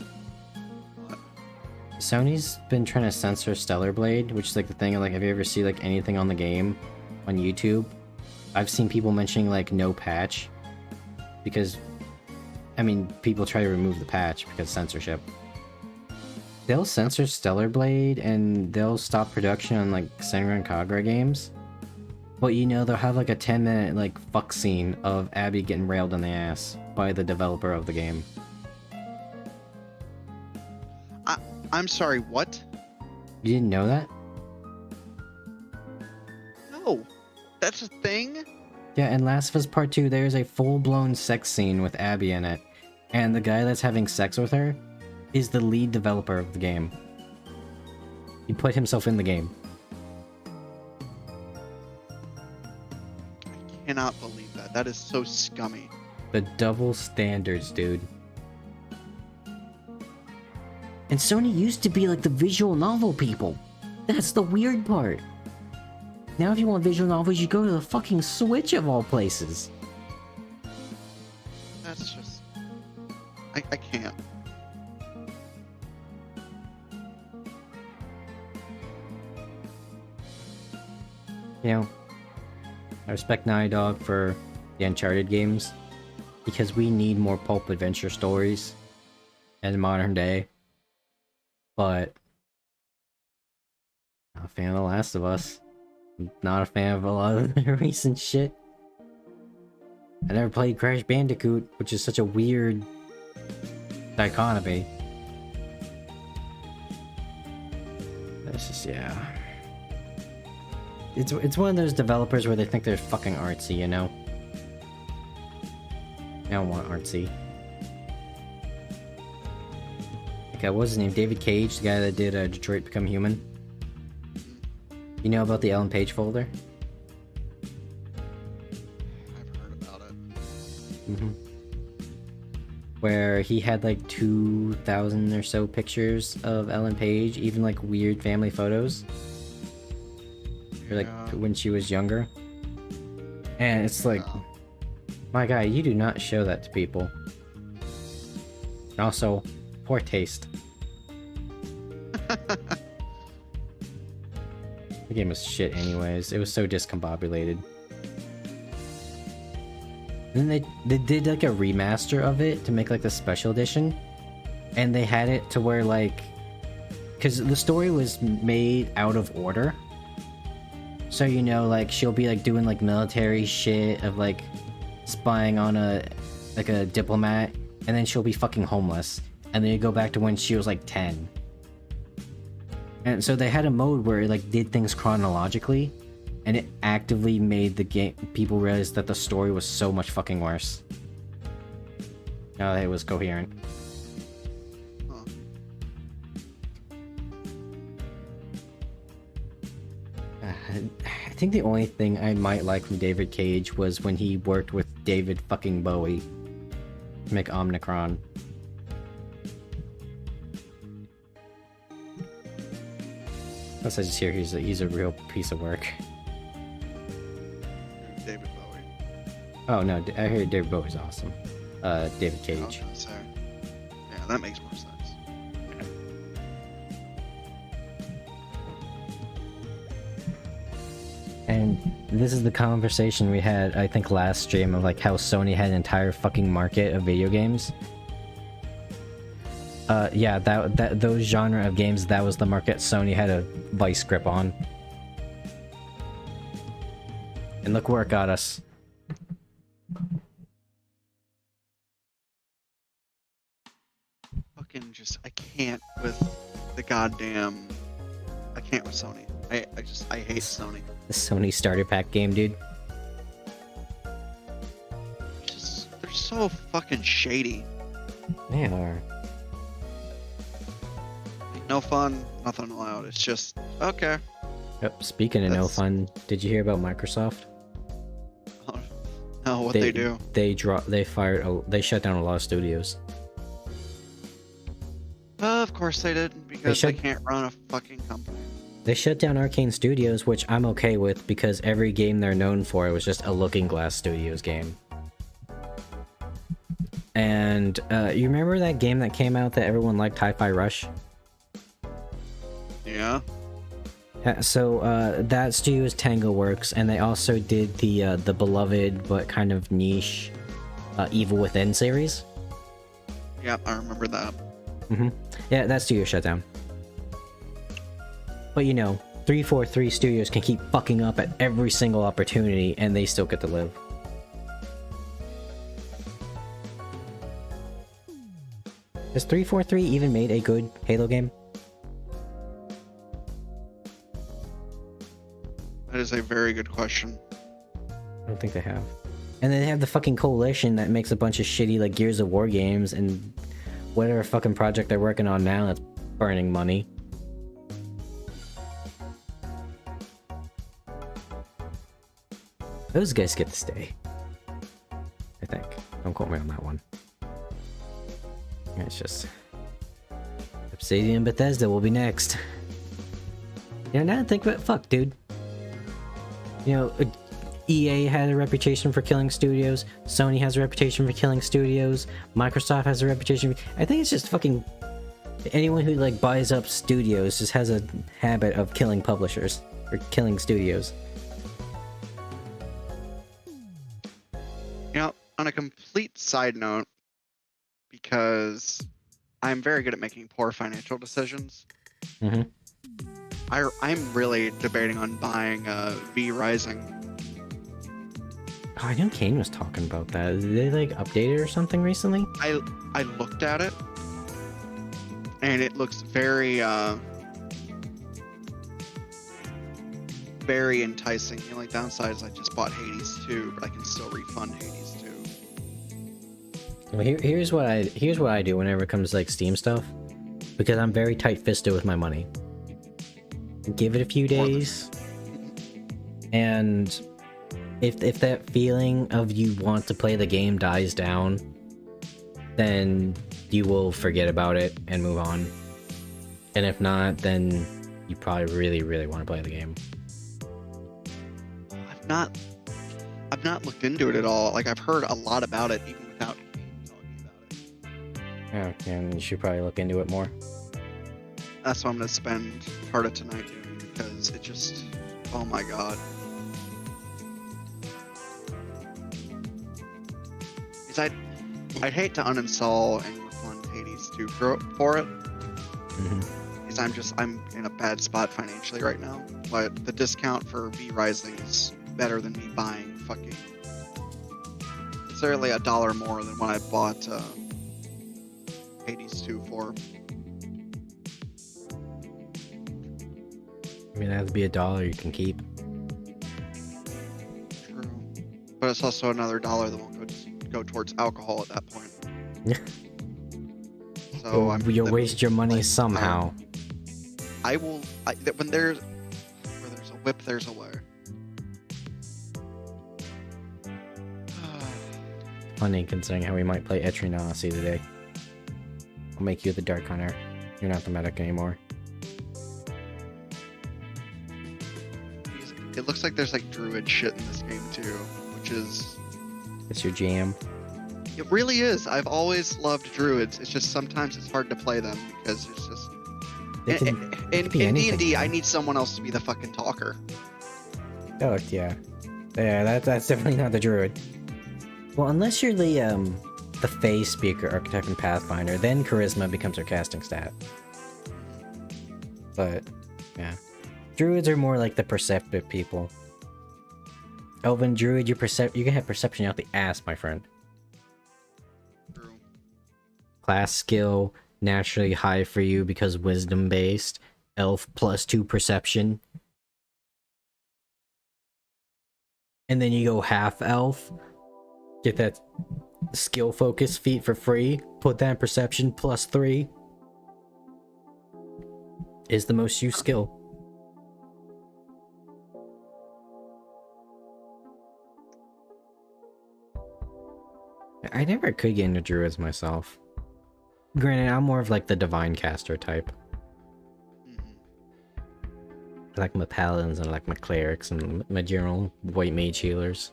Sony's been trying to censor Stellar Blade, which is like the thing. Like, have you ever seen like anything on the game on YouTube? I've seen people mentioning like no patch because, I mean, people try to remove the patch because censorship. They'll censor Stellar Blade and they'll stop production on like Senran Kagura games. But you know, they'll have like a 10-minute like fuck scene of Abby getting railed in the ass by the developer of the game. I'm sorry, what? You didn't know that? No. That's a thing? Yeah, in Last of Us Part 2, there's a full-blown sex scene with Abby in it. And the guy that's having sex with her is the lead developer of the game. He put himself in the game. I cannot believe that. That is so scummy. The double standards, dude. And Sony used to be like the visual novel people. That's the weird part. Now if you want visual novels, you go to the fucking Switch of all places. That's just... I can't. You know, I respect Naughty Dog for the Uncharted games, because we need more pulp adventure stories in modern day. But not a fan of The Last of Us. Not a fan of a lot of the recent shit. I never played Crash Bandicoot, which is such a weird dichotomy. It's just, yeah. It's one of those developers where they think they're fucking artsy, you know? I don't want artsy. Okay, what was his name? David Cage, the guy that did Detroit Become Human. You know about the Ellen Page folder? I've heard about it. Mm-hmm. Where he had like 2,000 or so pictures of Ellen Page, even like weird family photos. Or like when she was younger. And it's like, my guy, you do not show that to people. And also, poor taste. The game was shit anyways. It was so discombobulated. And then they did like a remaster of it to make like the special edition. And they had it to where like... Because the story was made out of order. So, you know, like, she'll be like doing like military shit of like spying on a diplomat. And then she'll be fucking homeless. And then you go back to when she was like 10. And so they had a mode where it like did things chronologically, and it actively made the game people realize that the story was so much fucking worse. Now that it was coherent. Huh. I think the only thing I might like from David Cage was when he worked with David fucking Bowie to make Omnicron. Plus, I just hear he's a real piece of work. David Bowie. Oh no, I heard David Bowie's awesome. David I was Cage. gonna say. Yeah, that makes more sense. And this is the conversation we had, I think, last stream of like how Sony had an entire fucking market of video games. Yeah, those genre of games, that was the market Sony had a vice grip on. And look where it got us. Fucking just, I can't with the goddamn... I can't with Sony. I hate Sony. The Sony starter pack game, dude. They're so fucking shady. They are. No fun, nothing allowed. It's just, okay. Yep, speaking of no fun, did you hear about Microsoft? No, what they do. They shut down a lot of studios. course they did, because they can't run a fucking company. They shut down Arcane Studios, which I'm okay with because every game they're known for was just a Looking Glass Studios game. And you remember that game that came out that everyone liked, Hi-Fi Rush? Yeah. So that studio is TangoWorks, and they also did the beloved but kind of niche Evil Within series. Yep, I remember that. Yeah, that studio shut down. But you know, 343 Studios can keep fucking up at every single opportunity, and they still get to live. Has 343 even made a good Halo game? That is a very good question. I don't think they have. And then they have the fucking Coalition that makes a bunch of shitty like Gears of War games, and whatever fucking project they're working on now that's burning money. Those guys get to stay. I think. Don't quote me on that one. It's just... Obsidian and Bethesda will be next. You know, now I think about it, fuck, dude. You know, EA had a reputation for killing studios. Sony has a reputation for killing studios. Microsoft has a reputation for... I think it's just fucking... Anyone who, like, buys up studios just has a habit of killing publishers. Or killing studios. You know, on a complete side note, because I'm very good at making poor financial decisions, I'm really debating on buying V Rising. Oh, I know Kane was talking about that. Did they, like, update it or something recently? I looked at it, and it looks very very enticing. The only downside is I just bought Hades 2, but I can still refund Hades 2. Well, here's what I do whenever it comes to, like, Steam stuff, because I'm very tight-fisted with my money. Give it a few days, and if that feeling of you want to play the game dies down, then you will forget about it and move on. And if not, then you probably really want to play the game. I've not looked into it at all. Like, I've heard a lot about it even without talking about it. Yeah, and you should probably look into it more. That's what I'm gonna spend part of tonight doing, because it just, oh my god. Because I'd hate to uninstall and refund Hades 2 for it. Because I'm in a bad spot financially right now. But the discount for V Rising is better than me buying fucking necessarily $1 more than when I bought Hades 2 for. I mean, that'd be $1 you can keep. True. But it's also another $1 that won't go towards alcohol at that point. So you'll waste your money somehow. When there's a whip, there's a way. Funny, considering how we might play Etrinasi today. I'll make you the Dark Hunter. You're not the medic anymore. It looks like there's like druid shit in this game too, which is... It's your jam. It really is. I've always loved druids. It's just sometimes it's hard to play them because it's just... In D&D, I need someone else to be the fucking talker. Oh, yeah. Yeah, that's definitely not the druid. Well, unless you're the Fey Speaker Archetype in Pathfinder, then Charisma becomes our casting stat. But, yeah. Druids are more like the perceptive people. Elven Druid, you can have perception out the ass, my friend. True. Class skill, naturally high for you because wisdom based. Elf +2 perception. And then you go half elf. Get that skill focus feat for free. Put that in perception +3. Is the most used skill. I never could get into druids myself. Granted, I'm more of like the divine caster type. Mhm. I like my paladins and I like my clerics and my general white mage healers.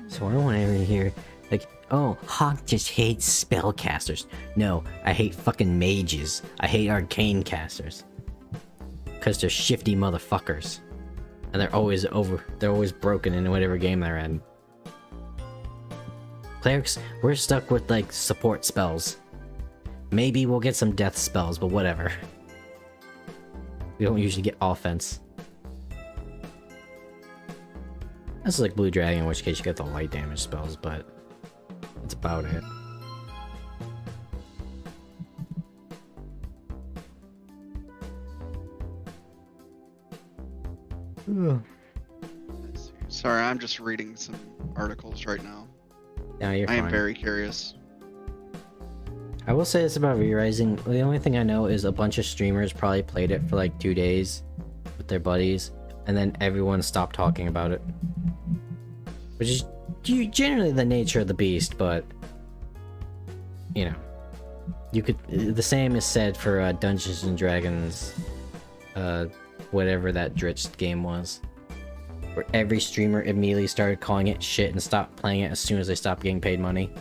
So I don't want to hear like, oh, Hawke just hates spellcasters. No, I hate fucking mages. I hate arcane casters. Because they're shifty motherfuckers. And they're always broken in whatever game they're in. Clerics, we're stuck with like support spells. Maybe we'll get some death spells, but whatever. We don't usually get offense. That's like Blue Dragon, in which case you get the light damage spells, but that's about it. Ugh. Let's see. Sorry, I'm just reading some articles right now. Yeah, you're I fine. am very curious. I will say this about Re-Rising. The only thing I know is a bunch of streamers probably played it for like 2 days with their buddies, and then everyone stopped talking about it. Which is generally the nature of the beast, but you know, you could. The same is said for Dungeons and Dragons, whatever that Dritched game was, where every streamer immediately started calling it shit and stopped playing it as soon as they stopped getting paid money.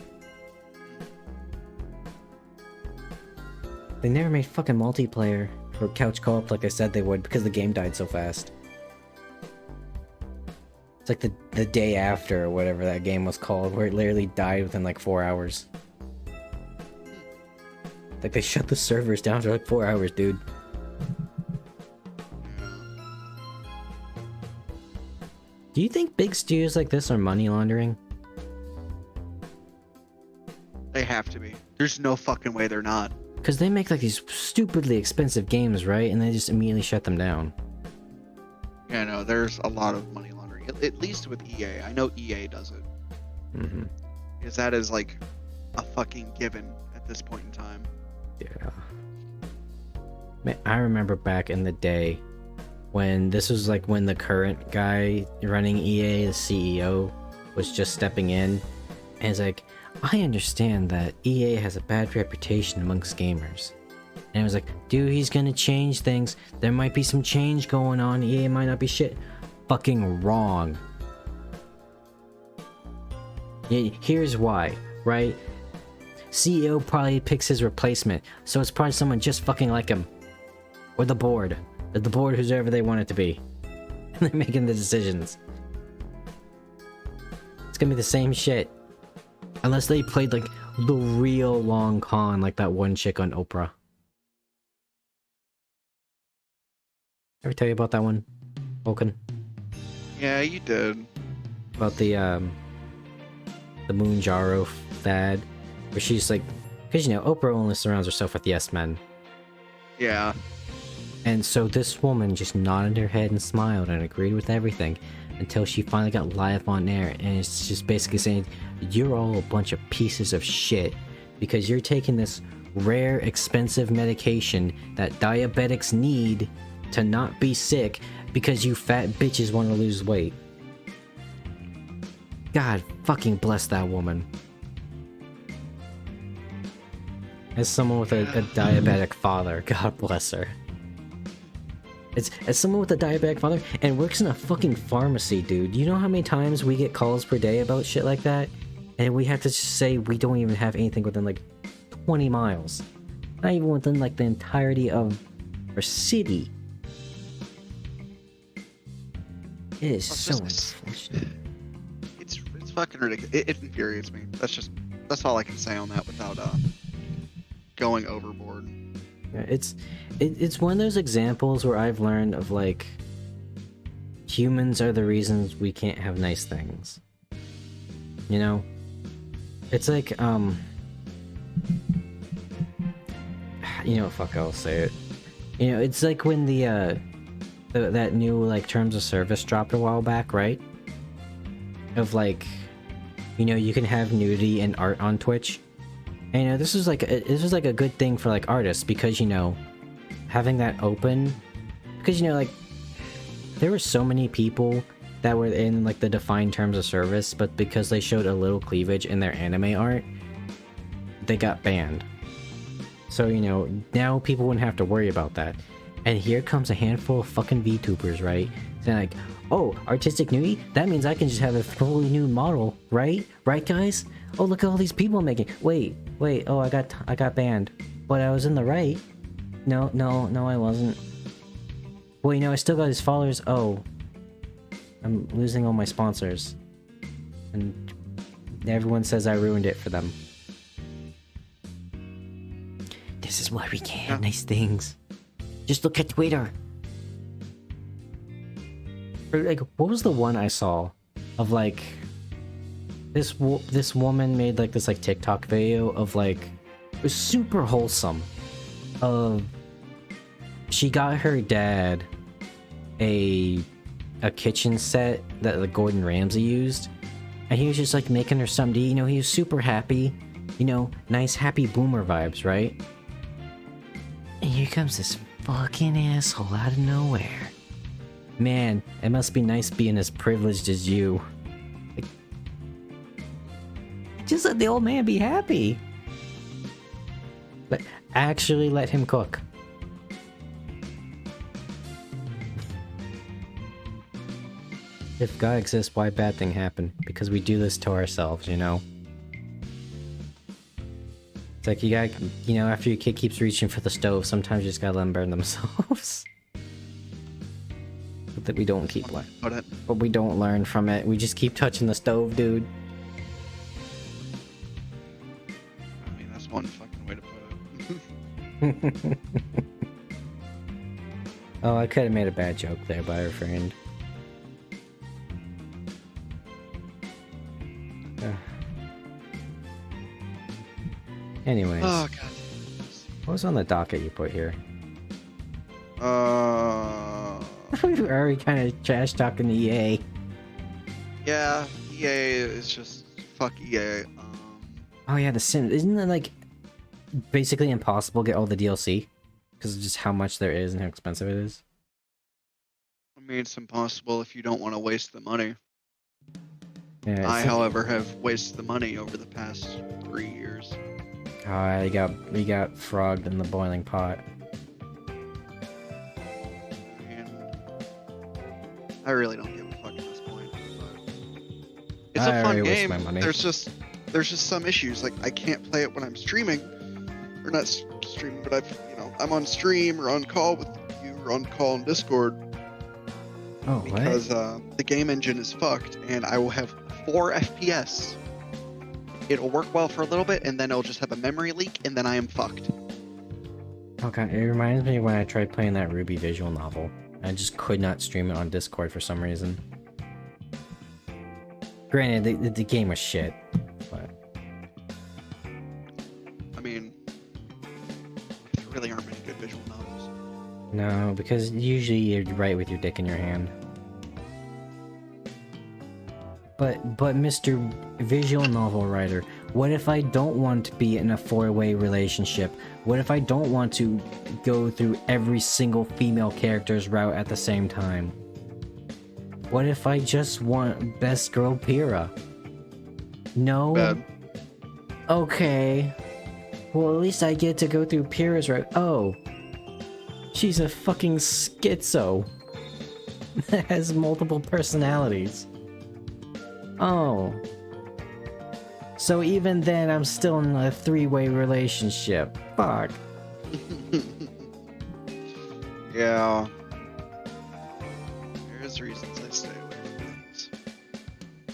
They never made fucking multiplayer for couch co-op like I said they would because the game died so fast. It's like the day after or whatever that game was called, where it literally died within like 4 hours. Like they shut the servers down for like 4 hours, dude. Do you think big studios like this are money laundering? They have to be. There's no fucking way they're not. Because they make like these stupidly expensive games, right? And they just immediately shut them down. Yeah, no, there's a lot of money laundering. At least with EA. I know EA does it. Mm-hmm. Because that is like a fucking given at this point in time. Yeah. Man, I remember back in the day when this was like when the current guy running EA, the CEO, was just stepping in. And it's like, I understand that EA has a bad reputation amongst gamers. And it was like, dude, he's gonna change things. There might be some change going on. EA might not be shit. Fucking wrong. Yeah, here's why, right? CEO probably picks his replacement, so it's probably someone just fucking like him. Or the board. Or the board, whoever they want it to be. And they're making the decisions. It's gonna be the same shit. Unless they played like the real long con, like that one chick on Oprah. Ever tell you about that one, Vulcan? Yeah, you did. About the Moonjaro fad, where she's like, because you know Oprah only surrounds herself with yes men. Yeah. And so this woman just nodded her head and smiled and agreed with everything until she finally got live on air, and it's just basically saying, you're all a bunch of pieces of shit because you're taking this rare, expensive medication that diabetics need to not be sick because you fat bitches want to lose weight. God fucking bless that woman. As someone with a diabetic father, God bless her. As someone with a diabetic father and works in a fucking pharmacy, dude, you know how many times we get calls per day about shit like that? And we have to say we don't even have anything within like 20 miles. Not even within like the entirety of our city. It is so unfortunate. It's fucking ridiculous. It infuriates me. That's all I can say on that without going overboard. Yeah, it's one of those examples where I've learned of like humans are the reasons we can't have nice things. You know? It's like you know, fuck, I'll say it. You know, it's like when that new like terms of service dropped a while back, right? Of like, you know, you can have nudity and art on Twitch. And you know, this was like a good thing for like artists because, you know, having that open, because, you know, like there were so many people that were in like the defined terms of service, but because they showed a little cleavage in their anime art, they got banned. So, you know, now people wouldn't have to worry about that. And here comes a handful of fucking VTubers, right? Saying like, oh, artistic nudie? That means I can just have a fully nude model, right? Right, guys? Oh, look at all these people making. Wait, oh, I got banned. But I was in the right. No, I wasn't. Well, you know, I still got his followers. Oh, I'm losing all my sponsors. And everyone says I ruined it for them. This is why we can't have nice things. Just look at Twitter. Or, like, what was the one I saw of like this woman made like this like TikTok video of like it was super wholesome. She got her dad a kitchen set that like Gordon Ramsay used, and he was just like making her something to eat. You know, he was super happy. You know, nice happy boomer vibes, right? And here comes this fucking asshole out of nowhere. Man, it must be nice being as privileged as you. Like, just let the old man be happy. But actually let him cook. If God exists, why bad thing happen? Because we do this to ourselves, you know? It's like you gotta, you know, after your kid keeps reaching for the stove, sometimes you just gotta let them burn themselves. But that we don't keep learning. But we don't learn from it. We just keep touching the stove, dude. I mean, that's one fucking way to put it. Oh, I could have made a bad joke there, but I refrained. Anyways. Oh, God. What was on the docket you put here? We We were already kind of trash talking the EA. Yeah, EA is just fuck EA. Oh yeah, The Sims. Isn't it like basically impossible to get all the DLC? Because of just how much there is and how expensive it is? I mean, it's impossible if you don't want to waste the money. Yeah, I, however, have wasted the money over the past 3 years. we got frogged in the boiling pot. And I really don't give a fuck at this point. But it's I a fun already wasted game. my money. There's just some issues. Like I can't play it when I'm streaming, or not streaming, but I'm on stream or on call with you or on call in Discord. Oh, Because the game engine is fucked, and I will have 4 FPS. It'll work well for a little bit, and then it'll just have a memory leak, and then I am fucked. Okay, it reminds me when I tried playing that Ruby visual novel. I just could not stream it on Discord for some reason. Granted, the game was shit, but... I mean, there really aren't many good visual novels. No, because usually you write with your dick in your hand. But Mr. Visual Novel Writer, what if I don't want to be in a 4-way relationship? What if I don't want to go through every single female character's route at the same time? What if I just want Best Girl Pyrrha? No? Bad. Okay. Well, at least I get to go through Pyrrha's route. Oh. She's a fucking schizo. That has multiple personalities. Oh. So even then, I'm still in a 3-way relationship. Fuck. Yeah. There's reasons I stay away from things.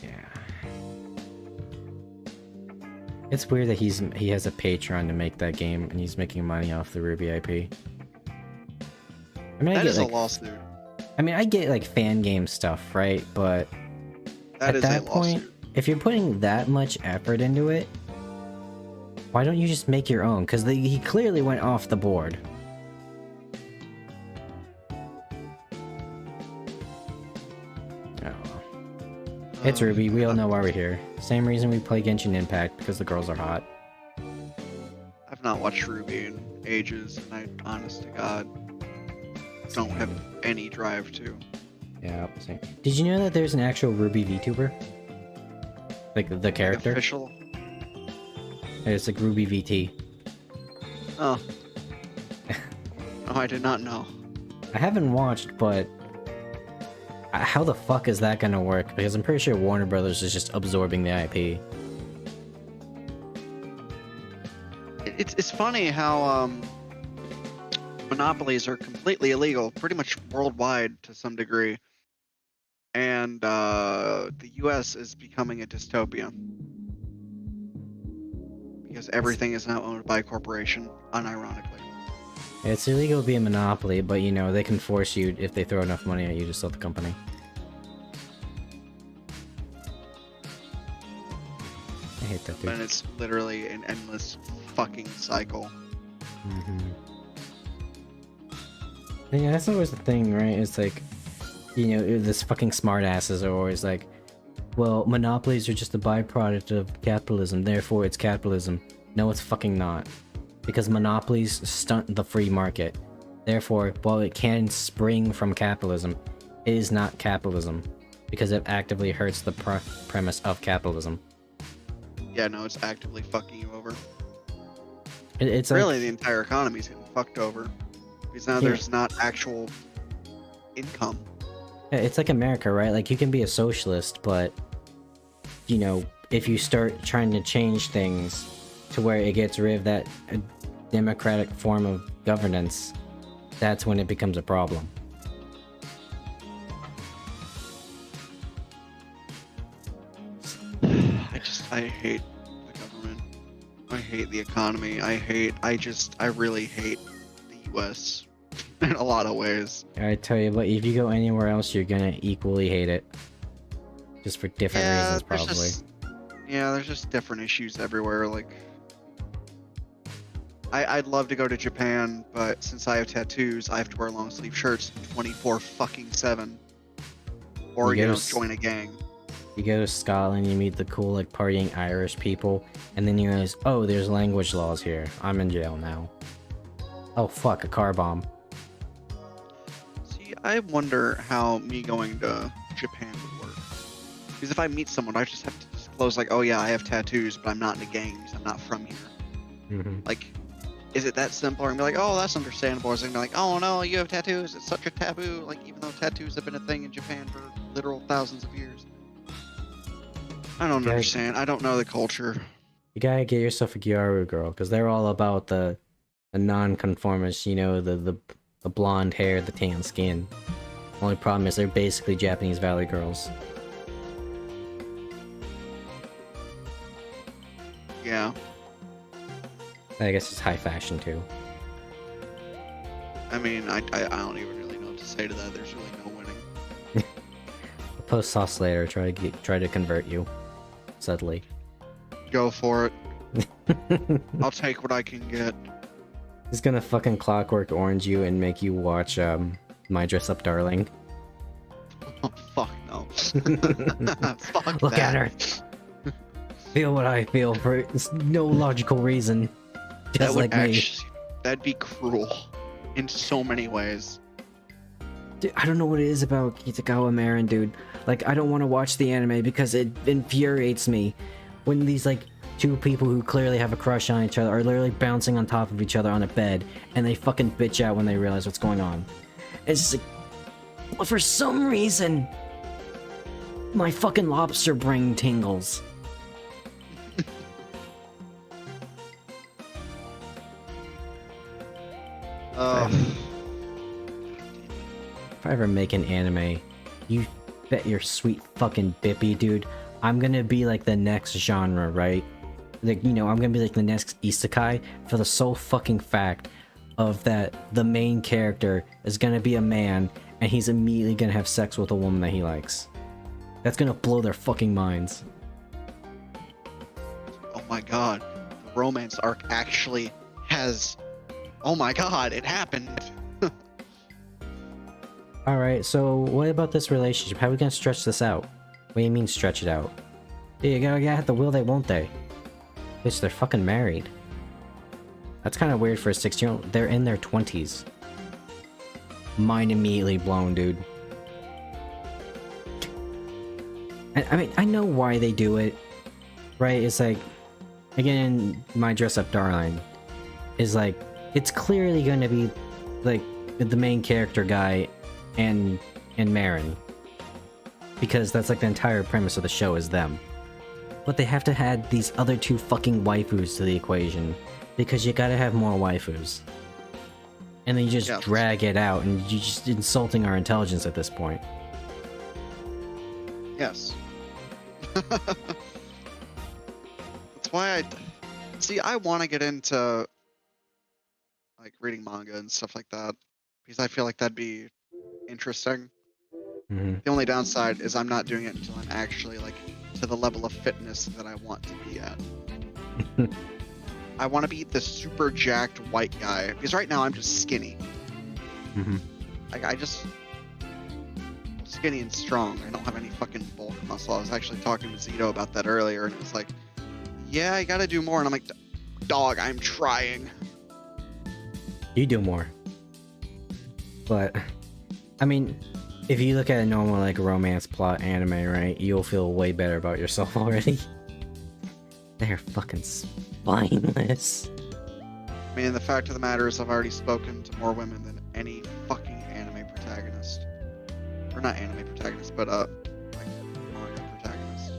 Yeah. It's weird that he has a Patreon to make that game, and he's making money off the Ruby IP. I mean, That is a lawsuit. I mean, I get like fan game stuff, right? But That at is that a point, lawsuit. if you're putting that much effort into it, why don't you just make your own? Because he clearly went off the board. Oh. It's Ruby, we all know why we're here. Same reason we play Genshin Impact, because the girls are hot. I've not watched Ruby in ages, and I, honest to God, don't have any drive to. Yeah, same. Did you know that there's an actual Ruby VTuber? Like the character? Official? It's like Ruby VT. Oh. Oh, I did not know. I haven't watched, but how the fuck is that gonna work? Because I'm pretty sure Warner Brothers is just absorbing the IP. It's funny how monopolies are completely illegal, pretty much worldwide to some degree, and the U.S. is becoming a dystopia because everything is now owned by a corporation, unironically. It's illegal to be a monopoly, but you know, they can force you if they throw enough money at you to sell the company. I hate that dude. And it's literally an endless fucking cycle. Yeah, that's always the thing, right? It's like, you know, this fucking smartasses are always like, well, monopolies are just a byproduct of capitalism, therefore it's capitalism. No, it's fucking not. Because monopolies stunt the free market. Therefore, while it can spring from capitalism, it is not capitalism. Because it actively hurts the premise of capitalism. Yeah, no, it's actively fucking you over. It's really, like, the entire economy is getting fucked over. Because now Yeah. there's not actual income. it's like America, right? Like, you can be a socialist, but, you know, if you start trying to change things to where it gets rid of that democratic form of governance, that's when it becomes a problem. I hate the government. I hate the economy. I really hate the US in a lot of ways. I tell you, but if you go anywhere else, you're gonna equally hate it. Just for different reasons, probably. There's just different issues everywhere. Like, I'd love to go to Japan, but since I have tattoos, I have to wear long sleeve shirts 24/7. Or, You you know, gotta join a gang. You go to Scotland, you meet the cool, like, partying Irish people, and then you realize, oh, there's language laws here. I'm in jail now. Oh, fuck, a car bomb. See, I wonder how me going to Japan would work. Because if I meet someone, I just have to disclose, like, oh yeah, I have tattoos, but I'm not into gangs. I'm not from here. Like, is it that simple? Or I'm like, oh, that's understandable. Or is it like, oh no, you have tattoos. It's such a taboo. Like, even though tattoos have been a thing in Japan for literal thousands of years. I don't understand. I don't know the culture. You gotta get yourself a Gyaru girl, because they're all about the non-conformist, you know, the blonde hair, the tan skin. Only problem is they're basically Japanese Valley girls. Yeah. I guess it's high fashion too. I mean, I don't even really know what to say to that. There's really no winning. I'll post sauce later, try to convert you. Subtly. Go for it. I'll take what I can get. He's gonna fucking Clockwork Orange you and make you watch My Dress Up Darling. Oh, fuck no. Fuck Look that. at her. Feel what I feel for no logical reason. Just like me. That'd be cruel in so many ways. Dude, I don't know what it is about Kitagawa Marin, dude. Like, I don't want to watch the anime because it infuriates me when these, like, two people who clearly have a crush on each other are literally bouncing on top of each other on a bed, and they fucking bitch out when they realize what's going on. It's just like, but for some reason, my fucking lobster brain tingles. If I ever make an anime, you bet your sweet fucking bippy, dude, I'm gonna be like the next genre, right? Like, you know, I'm gonna be like the next isekai for the sole fucking fact of that the main character is gonna be a man and he's immediately gonna have sex with a woman that he likes. That's gonna blow their fucking minds. Oh my god. The romance arc actually has... Oh my god, it happened. Alright, so what about this relationship? How are we gonna stretch this out? What do you mean stretch it out? Yeah, you gotta have the will they, won't they? Bitch, they're fucking married. That's kind of weird for a 16-year-old. They're in their 20s. Mind immediately blown, dude. I mean, I know why they do it, right? It's like, again, My Dress Up Darling is like, it's clearly going to be like the main character guy and Marin, because that's like the entire premise of the show is them. But they have to add these other two fucking waifus to the equation, because you gotta have more waifus. And then you just drag it out, and you're just insulting our intelligence at this point. Yes. That's why I want to get into like reading manga and stuff like that, because I feel like that'd be interesting. Mm-hmm. The only downside is I'm not doing it until I'm actually like to the level of fitness that I want to be at. I want to be the super jacked white guy, because right now I'm just skinny. Mm-hmm. Like I'm skinny and strong. I don't have any fucking bulk muscle. I was actually talking to Zito about that earlier, and it was like, yeah, I gotta do more. And I'm like, dog, I'm trying. You do more. But, I mean, if you look at a normal, like, romance plot anime, right, you'll feel way better about yourself already. They're fucking spineless. I mean, the fact of the matter is I've already spoken to more women than any fucking anime protagonist. Or not anime protagonist, but, like, manga protagonist.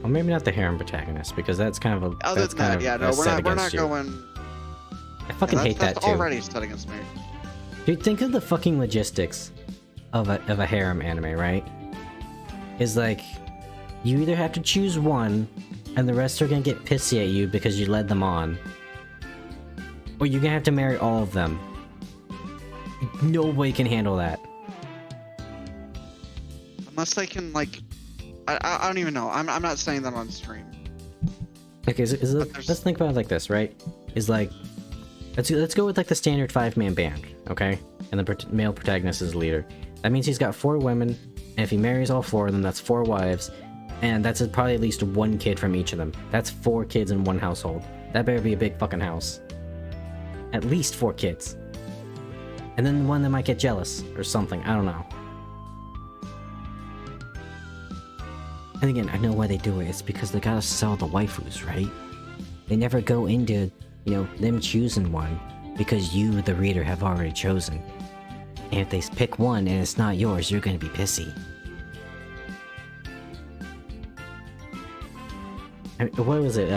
Well, maybe not the harem protagonist, because that's kind of a... Other that's than that, kind yeah, of no, a we're set not against you. going... I fucking hate that, that's too. already set against me. Dude, think of the fucking logistics of a harem anime, right? Is like, you either have to choose one, and the rest are gonna get pissy at you because you led them on, or you're gonna have to marry all of them. Nobody can handle that. Unless they can, like... I don't even know. I'm not saying that on stream. Okay, let's think about it like this, right? Is like, let's go with like the standard 5-man band, okay? And the male protagonist is the leader. That means he's got 4 women, and if he marries all 4 of them, that's 4 wives, and that's probably at least 1 kid from each of them. That's 4 kids in one household. That better be a big fucking house. At least 4 kids. And then one that might get jealous, or something, I don't know. And again, I know why they do it. It's because they gotta sell the waifus, right? They never go into, you know, them choosing one, because you, the reader, have already chosen. And if they pick one and it's not yours, you're gonna be pissy. I mean, what was it?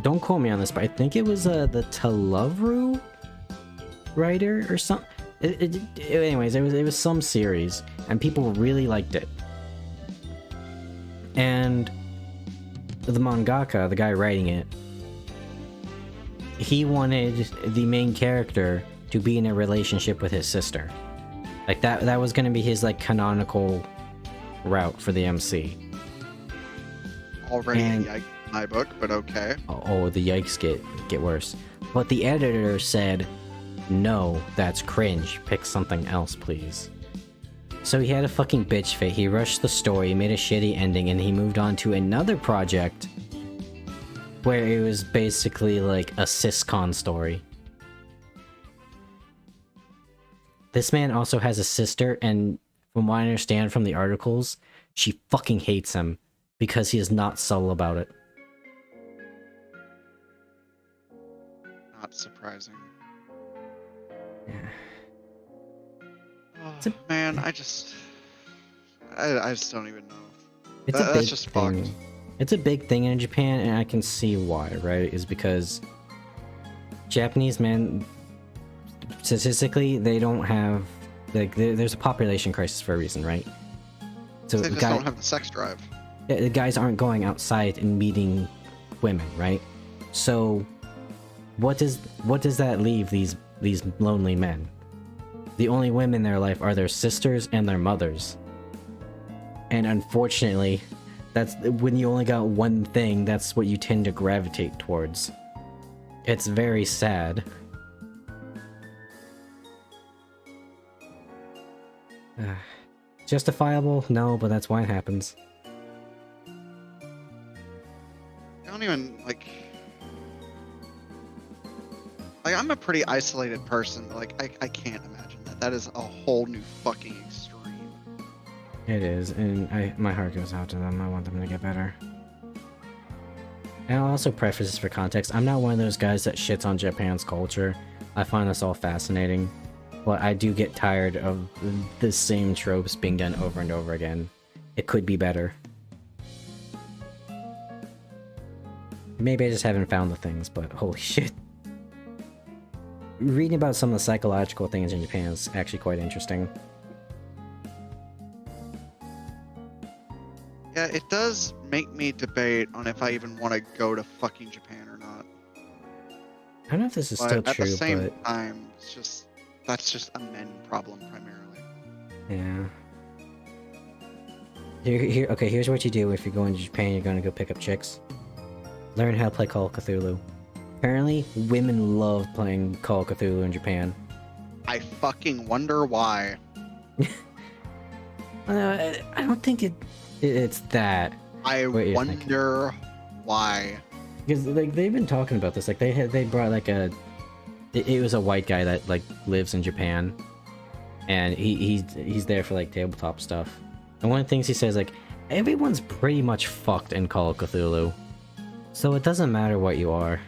Don't quote me on this, but I think it was the Talavru writer or something. Anyways, it was some series, and people really liked it. And the mangaka, the guy writing it, he wanted the main character to be in a relationship with his sister. Like that was gonna be his like canonical route for the MC. Already in my book, but okay. Oh, the yikes get worse. But the editor said, no, that's cringe. Pick something else, please. So he had a fucking bitch fit. He rushed the story, made a shitty ending, and he moved on to another project where it was basically like a siscon story. This man also has a sister, and from what I understand from the articles, she fucking hates him because he is not subtle about it. Not surprising. Yeah. Oh, man, I just don't even know. That's just thing. fucked. It's a big thing in Japan, and I can see why, right? Is because Japanese men, statistically, they don't have, like, there's a population crisis for a reason, right? So They just don't have the sex drive. the guys aren't going outside and meeting women, right? So what does that leave these lonely men? The only women in their life are their sisters and their mothers. And unfortunately, that's when you only got one thing, that's what you tend to gravitate towards. It's very sad. Justifiable? No, but that's why it happens. I don't even, like, I'm a pretty isolated person. Like, I can't imagine that. That is a whole new fucking extreme. It is, and my heart goes out to them. I want them to get better. And I'll also preface this for context. I'm not one of those guys that shits on Japan's culture. I find this all fascinating. But I do get tired of the same tropes being done over and over again. It could be better. Maybe I just haven't found the things, but holy shit. Reading about some of the psychological things in Japan is actually quite interesting. Yeah, it does make me debate on if I even want to go to fucking Japan or not. I don't know if this is But still at true, the same but time, it's just that's just a men problem primarily. yeah. Okay, here's what you do if you're going to Japan. You're going to go pick up chicks. Learn how to play Call of Cthulhu. Apparently, women love playing Call of Cthulhu in Japan. I fucking wonder why. I don't think it's that. I What you're wonder why. Because like they've been talking about this. Like they brought like it was a white guy that like lives in Japan, and he's there for like tabletop stuff. And one of the things he says, like, everyone's pretty much fucked in Call of Cthulhu, so it doesn't matter what you are.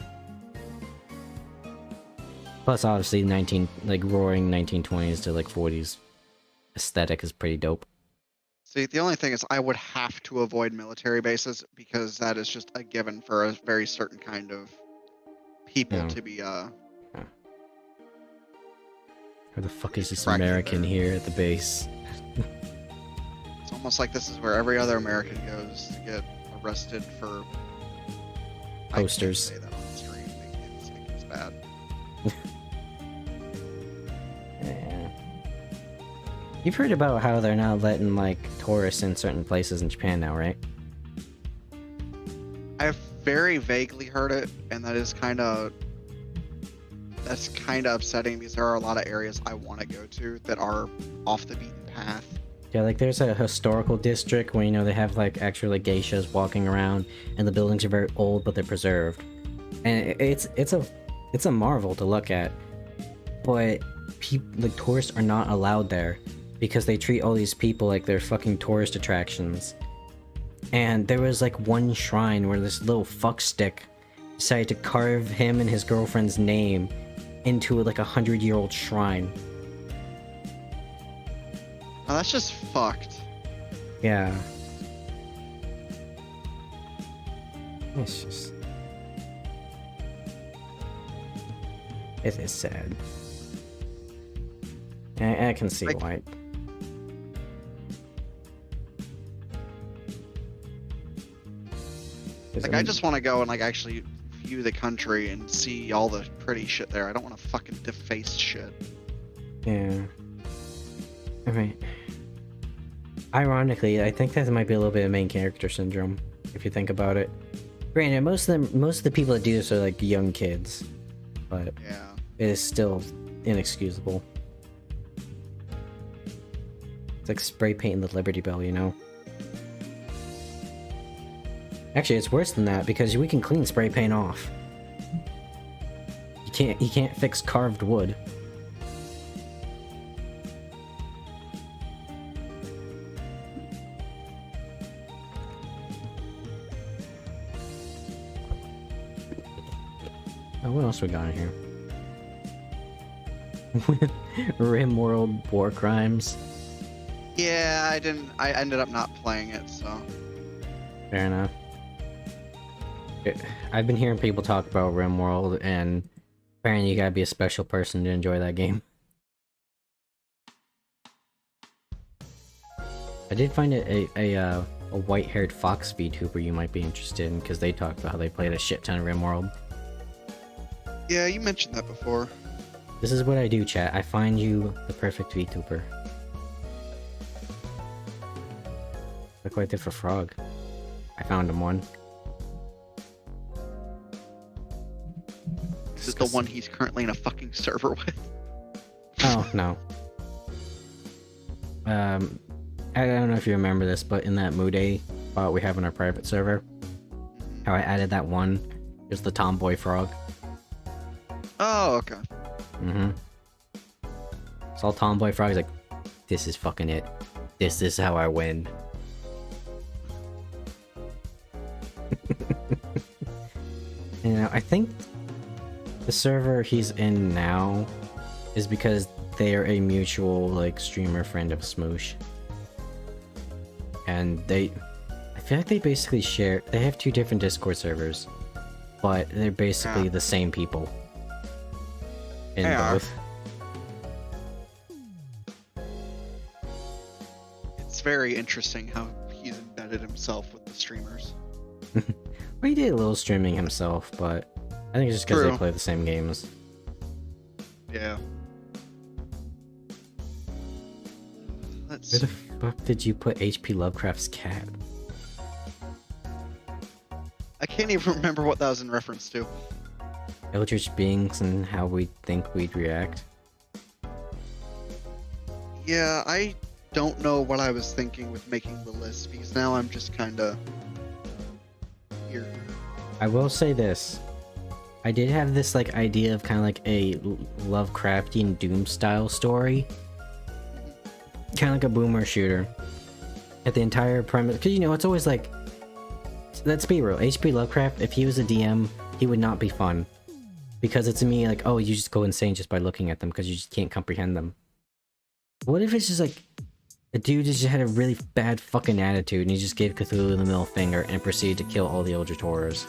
Plus, obviously, roaring 1920s to like 40s aesthetic is pretty dope. See, the only thing is I would have to avoid military bases because that is just a given for a very certain kind of people Yeah. to be Where the fuck is this Fraction American there. here at the base? It's almost like this is where every other American goes to get arrested for Posters. I can't say that on the stream. It's bad. Yeah. You've heard about how they're not letting like tourists in certain places in Japan now, right? I've very vaguely heard it, and that's kind of upsetting because there are a lot of areas I want to go to that are off the beaten path. Yeah, like there's a historical district where, you know, they have like actual like geishas walking around, and the buildings are very old but they're preserved, and it's a marvel to look at. But like tourists are not allowed there because they treat all these people like they're fucking tourist attractions. And there was like one shrine where this little fuckstick decided to carve him and his girlfriend's name into like 100-year-old shrine. Now, that's just fucked. Yeah. It's just... it is sad. I can see Like- why. Like, I just want to go and like actually view the country and see all the pretty shit there. I don't want to fucking deface shit. Yeah. I mean... ironically, I think that might be a little bit of main character syndrome, if you think about it. Granted, most of the people that do this are like young kids, but Yeah. it is still inexcusable. It's like spray painting the Liberty Bell, you know? Actually, it's worse than that because we can clean spray paint off. You can't fix carved wood. Oh, what else we got in here? Rimworld War Crimes. Yeah, I ended up not playing it, so. Fair enough. I've been hearing people talk about Rimworld, and apparently you gotta be a special person to enjoy that game. I did find a white-haired fox VTuber you might be interested in, because they talked about how they played a shit ton of Rimworld. Yeah, you mentioned that before. This is what I do, chat. I find you the perfect VTuber. Look what I did for Frog. I found him one. This is the one he's currently in a fucking server with. Oh, no. I don't know if you remember this, but in that Moody bot we have in our private server, how I added that one, is the tomboy frog. Oh, okay. Mm-hmm. It's all tomboy frog. He's like, this is fucking it. This is how I win. You know, I think the server he's in now is because they are a mutual, like, streamer friend of Smoosh. And I feel like they basically share, they have two different Discord servers, but they're basically the same people. In They are. both. It's very interesting how he's embedded himself with the streamers. Well, he did a little streaming himself, but I think it's just because they True. play the same games. Yeah. Let's Where the see. fuck did you put HP Lovecraft's cat? I can't even remember what that was in reference to. Eldritch beings and how we think we'd react. Yeah, I don't know what I was thinking with making the list because now I'm just kind of here. I will say this. I did have this like idea of kind of like a Lovecraftian Doom style story. Kind of like a boomer shooter. At the entire premise, because you know, it's always like, let's be real, HP Lovecraft, if he was a DM, he would not be fun. Because it's to me like, oh, you just go insane just by looking at them because you just can't comprehend them. What if it's just like, a dude just had a really bad fucking attitude and he just gave Cthulhu the middle finger and proceeded to kill all the Eldritch Horrors?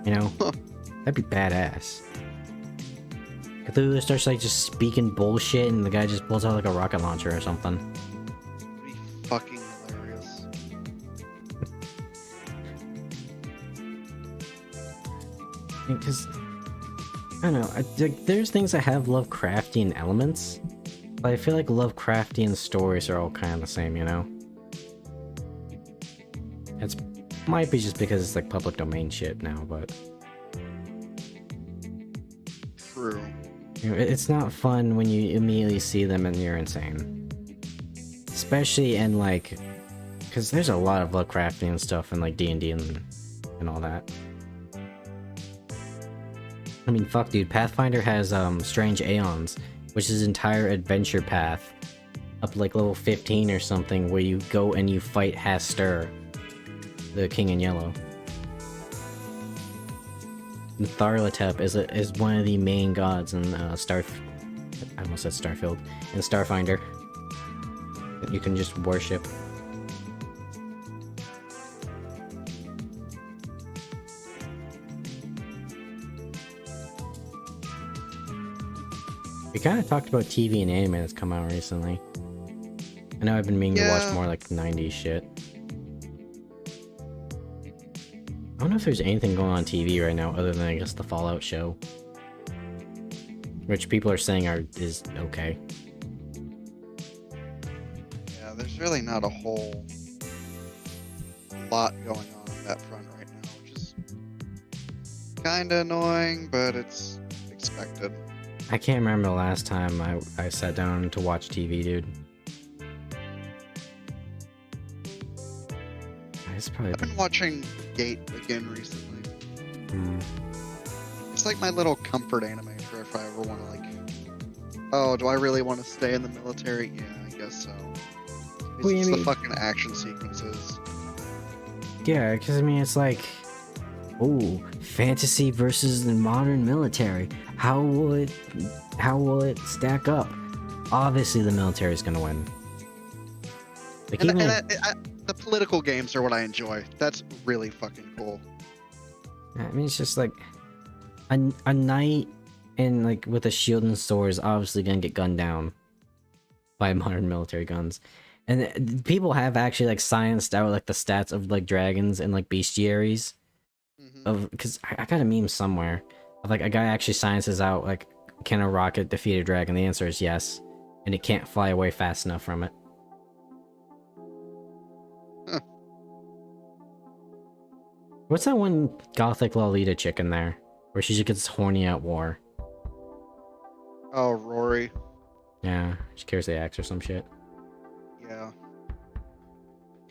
You know? That'd be badass. Cthulhu starts like just speaking bullshit and the guy just pulls out like a rocket launcher or something. It'd be fucking hilarious. Because, I don't know, like, there's things that have Lovecraftian elements, but I feel like Lovecraftian stories are all kind of the same, you know? It's might be just because it's like public domain shit now, but True. you know, it's not fun when you immediately see them and you're insane. Especially in like, because there's a lot of Lovecraftian stuff in like D&D and all that. I mean, fuck, dude. Pathfinder has Strange Aeons, which is entire adventure path up like level 15 or something, where you go and you fight Hastur, the King in Yellow. And Tharlatep is one of the main gods in I almost said Starfield, in Starfinder that you can just worship. We kind of talked about TV and anime that's come out recently. I know I've been meaning to watch Yeah. more like 90s shit. I don't know if there's anything going on TV right now other than I guess the Fallout show, which people are saying is okay. Yeah, there's really not a whole lot going on that front right now, which is kind of annoying, but it's expected. I can't remember the last time I sat down to watch TV, dude. It's probably I've been watching Gate again recently. Hmm. It's like my little comfort anime for if I ever want to like, oh, do I really want to stay in the military? Yeah, I guess so. It's What do you just the mean? fucking action sequences. Yeah, because I mean, it's like, oh, fantasy versus the modern military. How will it stack up? Obviously, the military is gonna win. Like And, even the political games are what I enjoy. That's really fucking cool. I mean, it's just like a knight and like with a shield and sword is obviously gonna get gunned down by modern military guns. And people have actually like scienced out like the stats of like dragons and like bestiaries Mhm. of, because I got a meme somewhere of like a guy actually sciences out like, can a rocket defeat a dragon? The answer is yes, and it can't fly away fast enough from it. Huh. What's that one gothic Lolita chick in there where she just gets horny at war? Oh, Rory. Yeah, she carries the axe or some shit. Yeah.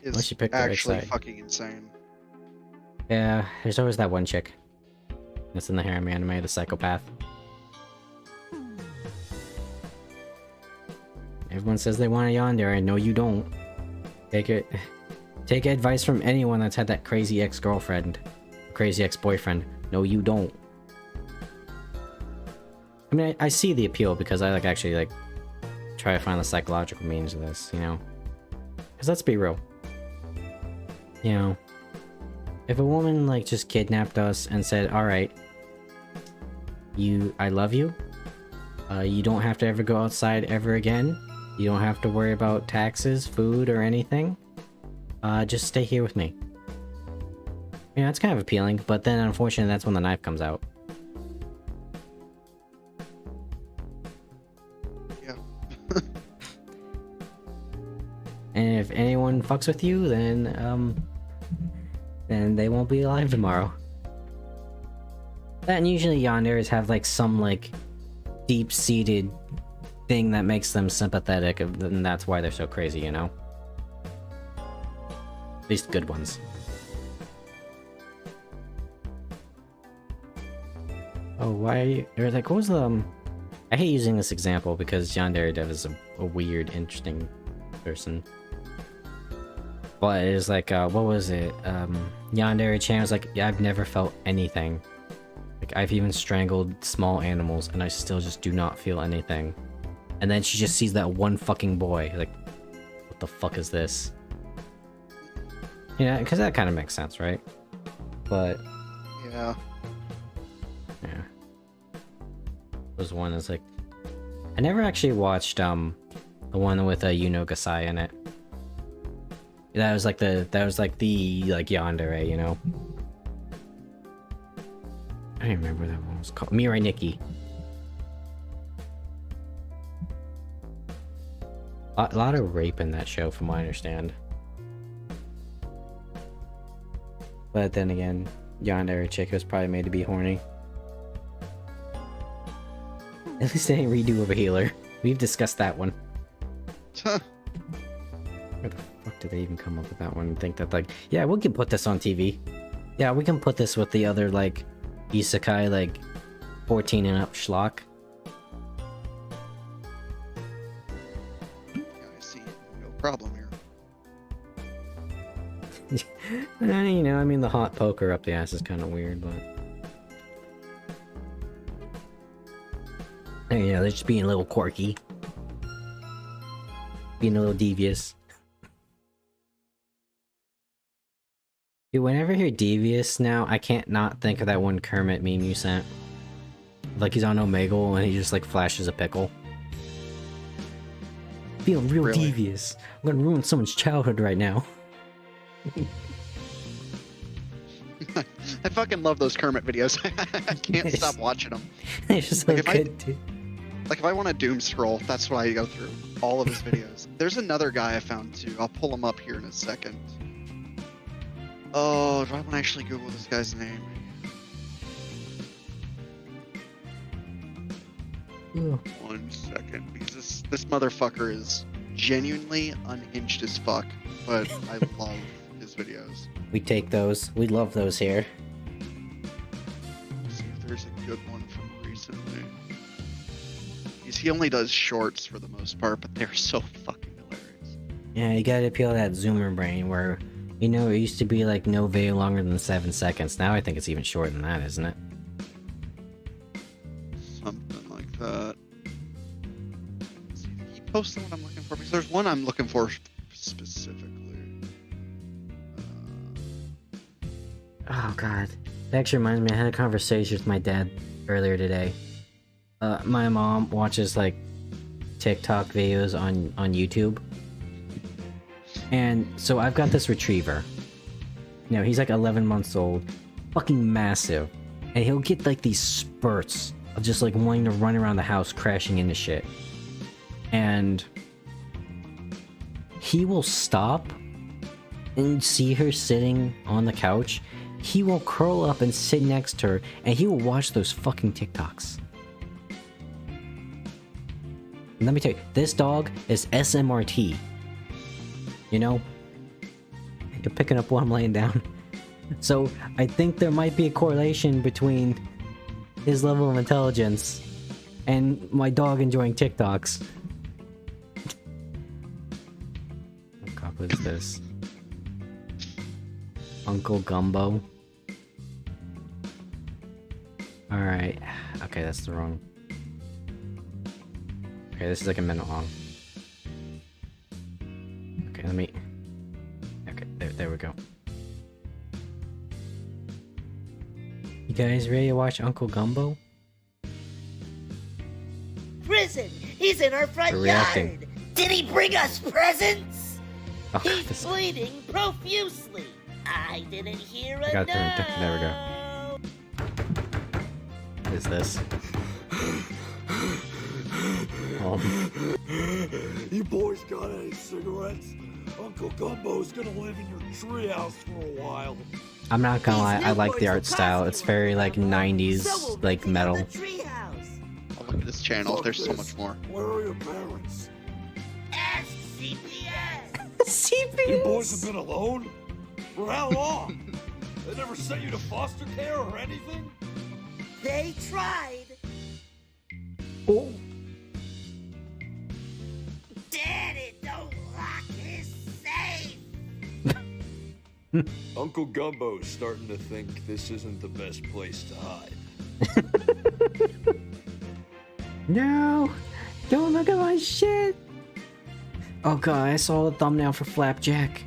Unless Is you pick the right actually side. fucking insane. Yeah, there's always that one chick that's in the harem anime, the psychopath. Everyone says they want a yandere, I know you don't. Take advice from anyone that's had that crazy ex-girlfriend, crazy ex-boyfriend. No, you don't. I mean, I see the appeal because I like actually like try to find the psychological meanings of this, you know? Because let's be real. You know, if a woman like just kidnapped us and said, "All right, I love you. You don't have to ever go outside ever again. You don't have to worry about taxes, food, or anything. Just stay here with me." Yeah, it's kind of appealing, but then unfortunately that's when the knife comes out. Yeah. And if anyone fucks with you, then they won't be alive tomorrow. That and usually yanderes have like some like deep-seated thing that makes them sympathetic, and that's why they're so crazy, you know? At least good ones. Oh, why are you... Or like, what was the... I hate using this example because yandere dev is a weird, interesting person. But it was like, what was it? Yandere-chan was like, yeah, I've never felt anything. Like, I've even strangled small animals, and I still just do not feel anything. And then she just sees that one fucking boy, like, what the fuck is this? Yeah, because that kind of makes sense, right? But... Yeah. Yeah. There's one that's like... I never actually watched, the one with Yuno Gasai in it. That was like the yandere, you know? I don't remember what that one was called. Mirai Nikki. A lot of rape in that show, from what I understand. But then again, yandere chick was probably made to be horny. At least they didn't redo of a healer. We've discussed that one. Where the fuck did they even come up with that one and think that, like, yeah, we can put this on TV. Yeah, we can put this with the other, like, isekai, like, 14 and up schlock. Yeah, I see no problem here. You know, I mean, the hot poker up the ass is kind of weird, but... Hey, you know, they're just being a little quirky. Being a little devious. Dude, whenever I hear devious now, I can't not think of that one Kermit meme you sent. Like he's on Omegle and he just like flashes a pickle. Feeling real Really? devious. I'm gonna ruin someone's childhood right now. I fucking love those Kermit videos. I can't stop watching them. It's just so Like, good, dude. Like, if I want to doom scroll, that's why I go through all of his videos. There's another guy I found too. I'll pull him up here in a second. Oh, do I want to actually Google this guy's name? Ugh. 1 second. Because this motherfucker is genuinely unhinged as fuck, but I love his videos. We take those. We love those here. Let's see if there's a good one from recently. He only does shorts for the most part, but they're so fucking hilarious. Yeah, you gotta appeal that zoomer brain where, you know, it used to be like no video longer than 7 seconds. Now I think it's even shorter than that, isn't it? Something like that. Let's see, did he post the one I'm looking for? Because there's one I'm looking for specifically. Oh god. That actually reminds me, I had a conversation with my dad earlier today. My mom watches like TikTok videos on YouTube. And so I've got this retriever. You know, he's like 11 months old. Fucking massive. And he'll get like these spurts of just like wanting to run around the house crashing into shit. And he will stop and see her sitting on the couch. He will curl up and sit next to her and he will watch those fucking TikToks. And let me tell you, this dog is SMRT. You know? You're picking up while I'm laying down. So, I think there might be a correlation between his level of intelligence and my dog enjoying TikToks. What cop is this? Uncle Gumbo? Alright. Okay, that's the wrong. Okay, this is like a minute long. Okay, let me... Okay, there we go. You guys ready to watch Uncle Gumbo? Prison! He's in our front They're reacting. yard! Did he bring us presents? Oh, He's this... bleeding profusely. I didn't hear a got no. there we go. What is this? Oh, You boys got any cigarettes? Uncle Gumbo's gonna live in your treehouse for a while. I'm not gonna lie, These I new like the boys art are style. It's very like So will 90s, we like clean metal. up the treehouse. I'll look at this channel. Fuck There's so this. much more. Where are your parents? Ask CPS. You boys have been alone? For how long? They never sent you to foster care or anything? They tried. Oh. Daddy, don't lock his safe. Uncle Gumbo's starting to think this isn't the best place to hide. No! Don't look at my shit! Oh god, I saw the thumbnail for Flapjack.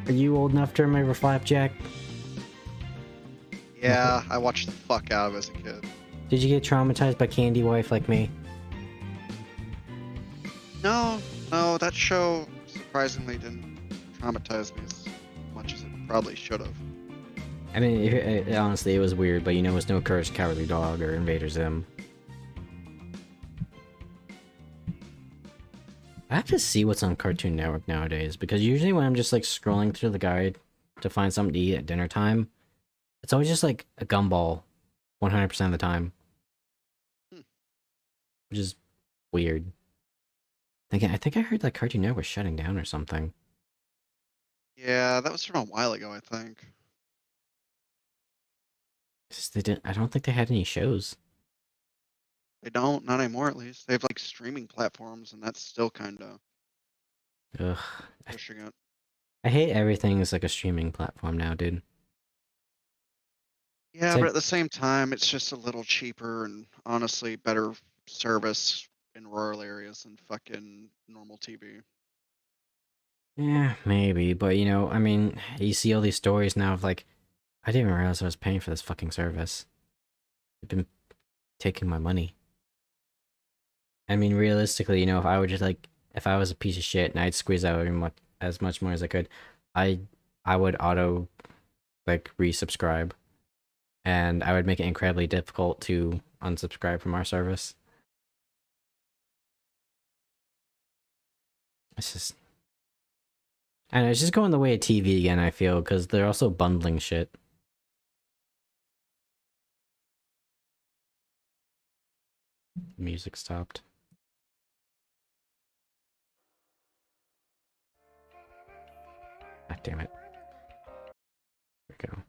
Are you old enough to remember Flapjack? Yeah, I watched the fuck out of it as a kid. Did you get traumatized by Candy Wife like me? No, that show surprisingly didn't traumatize me as much as it probably should have. I mean, honestly, it was weird, but you know, it was no Courage the Cowardly Dog or Invader Zim. I have to see what's on Cartoon Network nowadays, because usually when I'm just like scrolling through the guide to find something to eat at dinner time, it's always just like a gumball 100% of the time. Which is weird. I think I heard like Cartoon Network was shutting down or something. Yeah, that was from a while ago, I think. I don't think they had any shows. They don't, not anymore at least. They have like streaming platforms, and that's still kind of Ugh. pushing it. I hate everything is like a streaming platform now, dude. Yeah, It's but like- at the same time, it's just a little cheaper and honestly better service in rural areas than fucking normal TV. Yeah, maybe, but you know, I mean, you see all these stories now of like, I didn't even realize I was paying for this fucking service. They've been taking my money. I mean, realistically, you know, if I were just like, if I was a piece of shit and I'd squeeze out as much more as I could, I would auto, like, resubscribe. And I would make it incredibly difficult to unsubscribe from our service. It's just... I know, it's just going the way of TV again, I feel, because they're also bundling shit. Music stopped. Ah, damn it. There we go.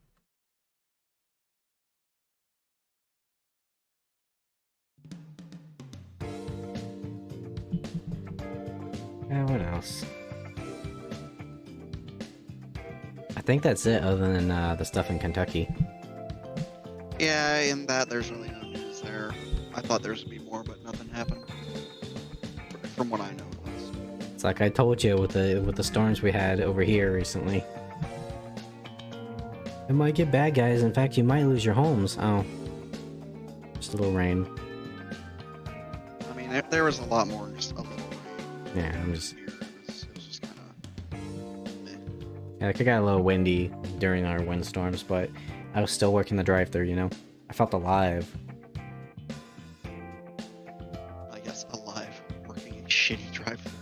What else? I think that's it, other than the stuff in Kentucky. Yeah, in that there's really no news there. I thought there would be more, but nothing happened. From what I know, at least. It's like I told you with the storms we had over here recently. It might get bad, guys. In fact, you might lose your homes. Oh, just a little rain. I mean, there was a lot more than just a little rain. Yeah, I'm just. Here, it was just kind of. Yeah, like, it got a little windy during our windstorms, but I was still working the drive-thru. You know, I felt alive. I guess alive, working in shitty drive-through.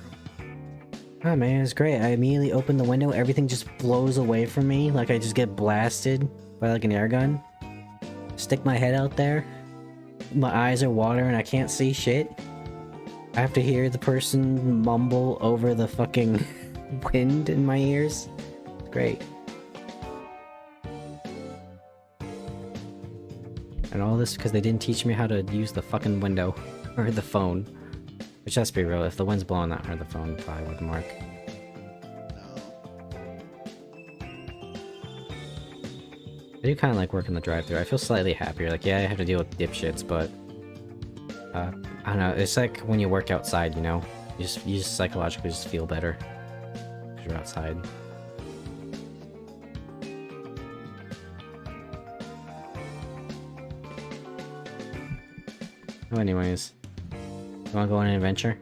Oh man, it's great. I immediately open the window, everything just blows away from me, like I just get blasted by like an air gun. Stick my head out there, my eyes are watering, I can't see shit. I have to hear the person mumble over the fucking wind in my ears. It's great. And all this because they didn't teach me how to use the fucking window or the phone. Which, let's be real, if the wind's blowing that hard, the phone probably wouldn't work. No. I do kind of like working the drive-thru. I feel slightly happier. Like, yeah, I have to deal with dipshits, but I don't know. It's like when you work outside, you know, you just psychologically just feel better because you're outside. Oh, anyways, you want to go on an adventure?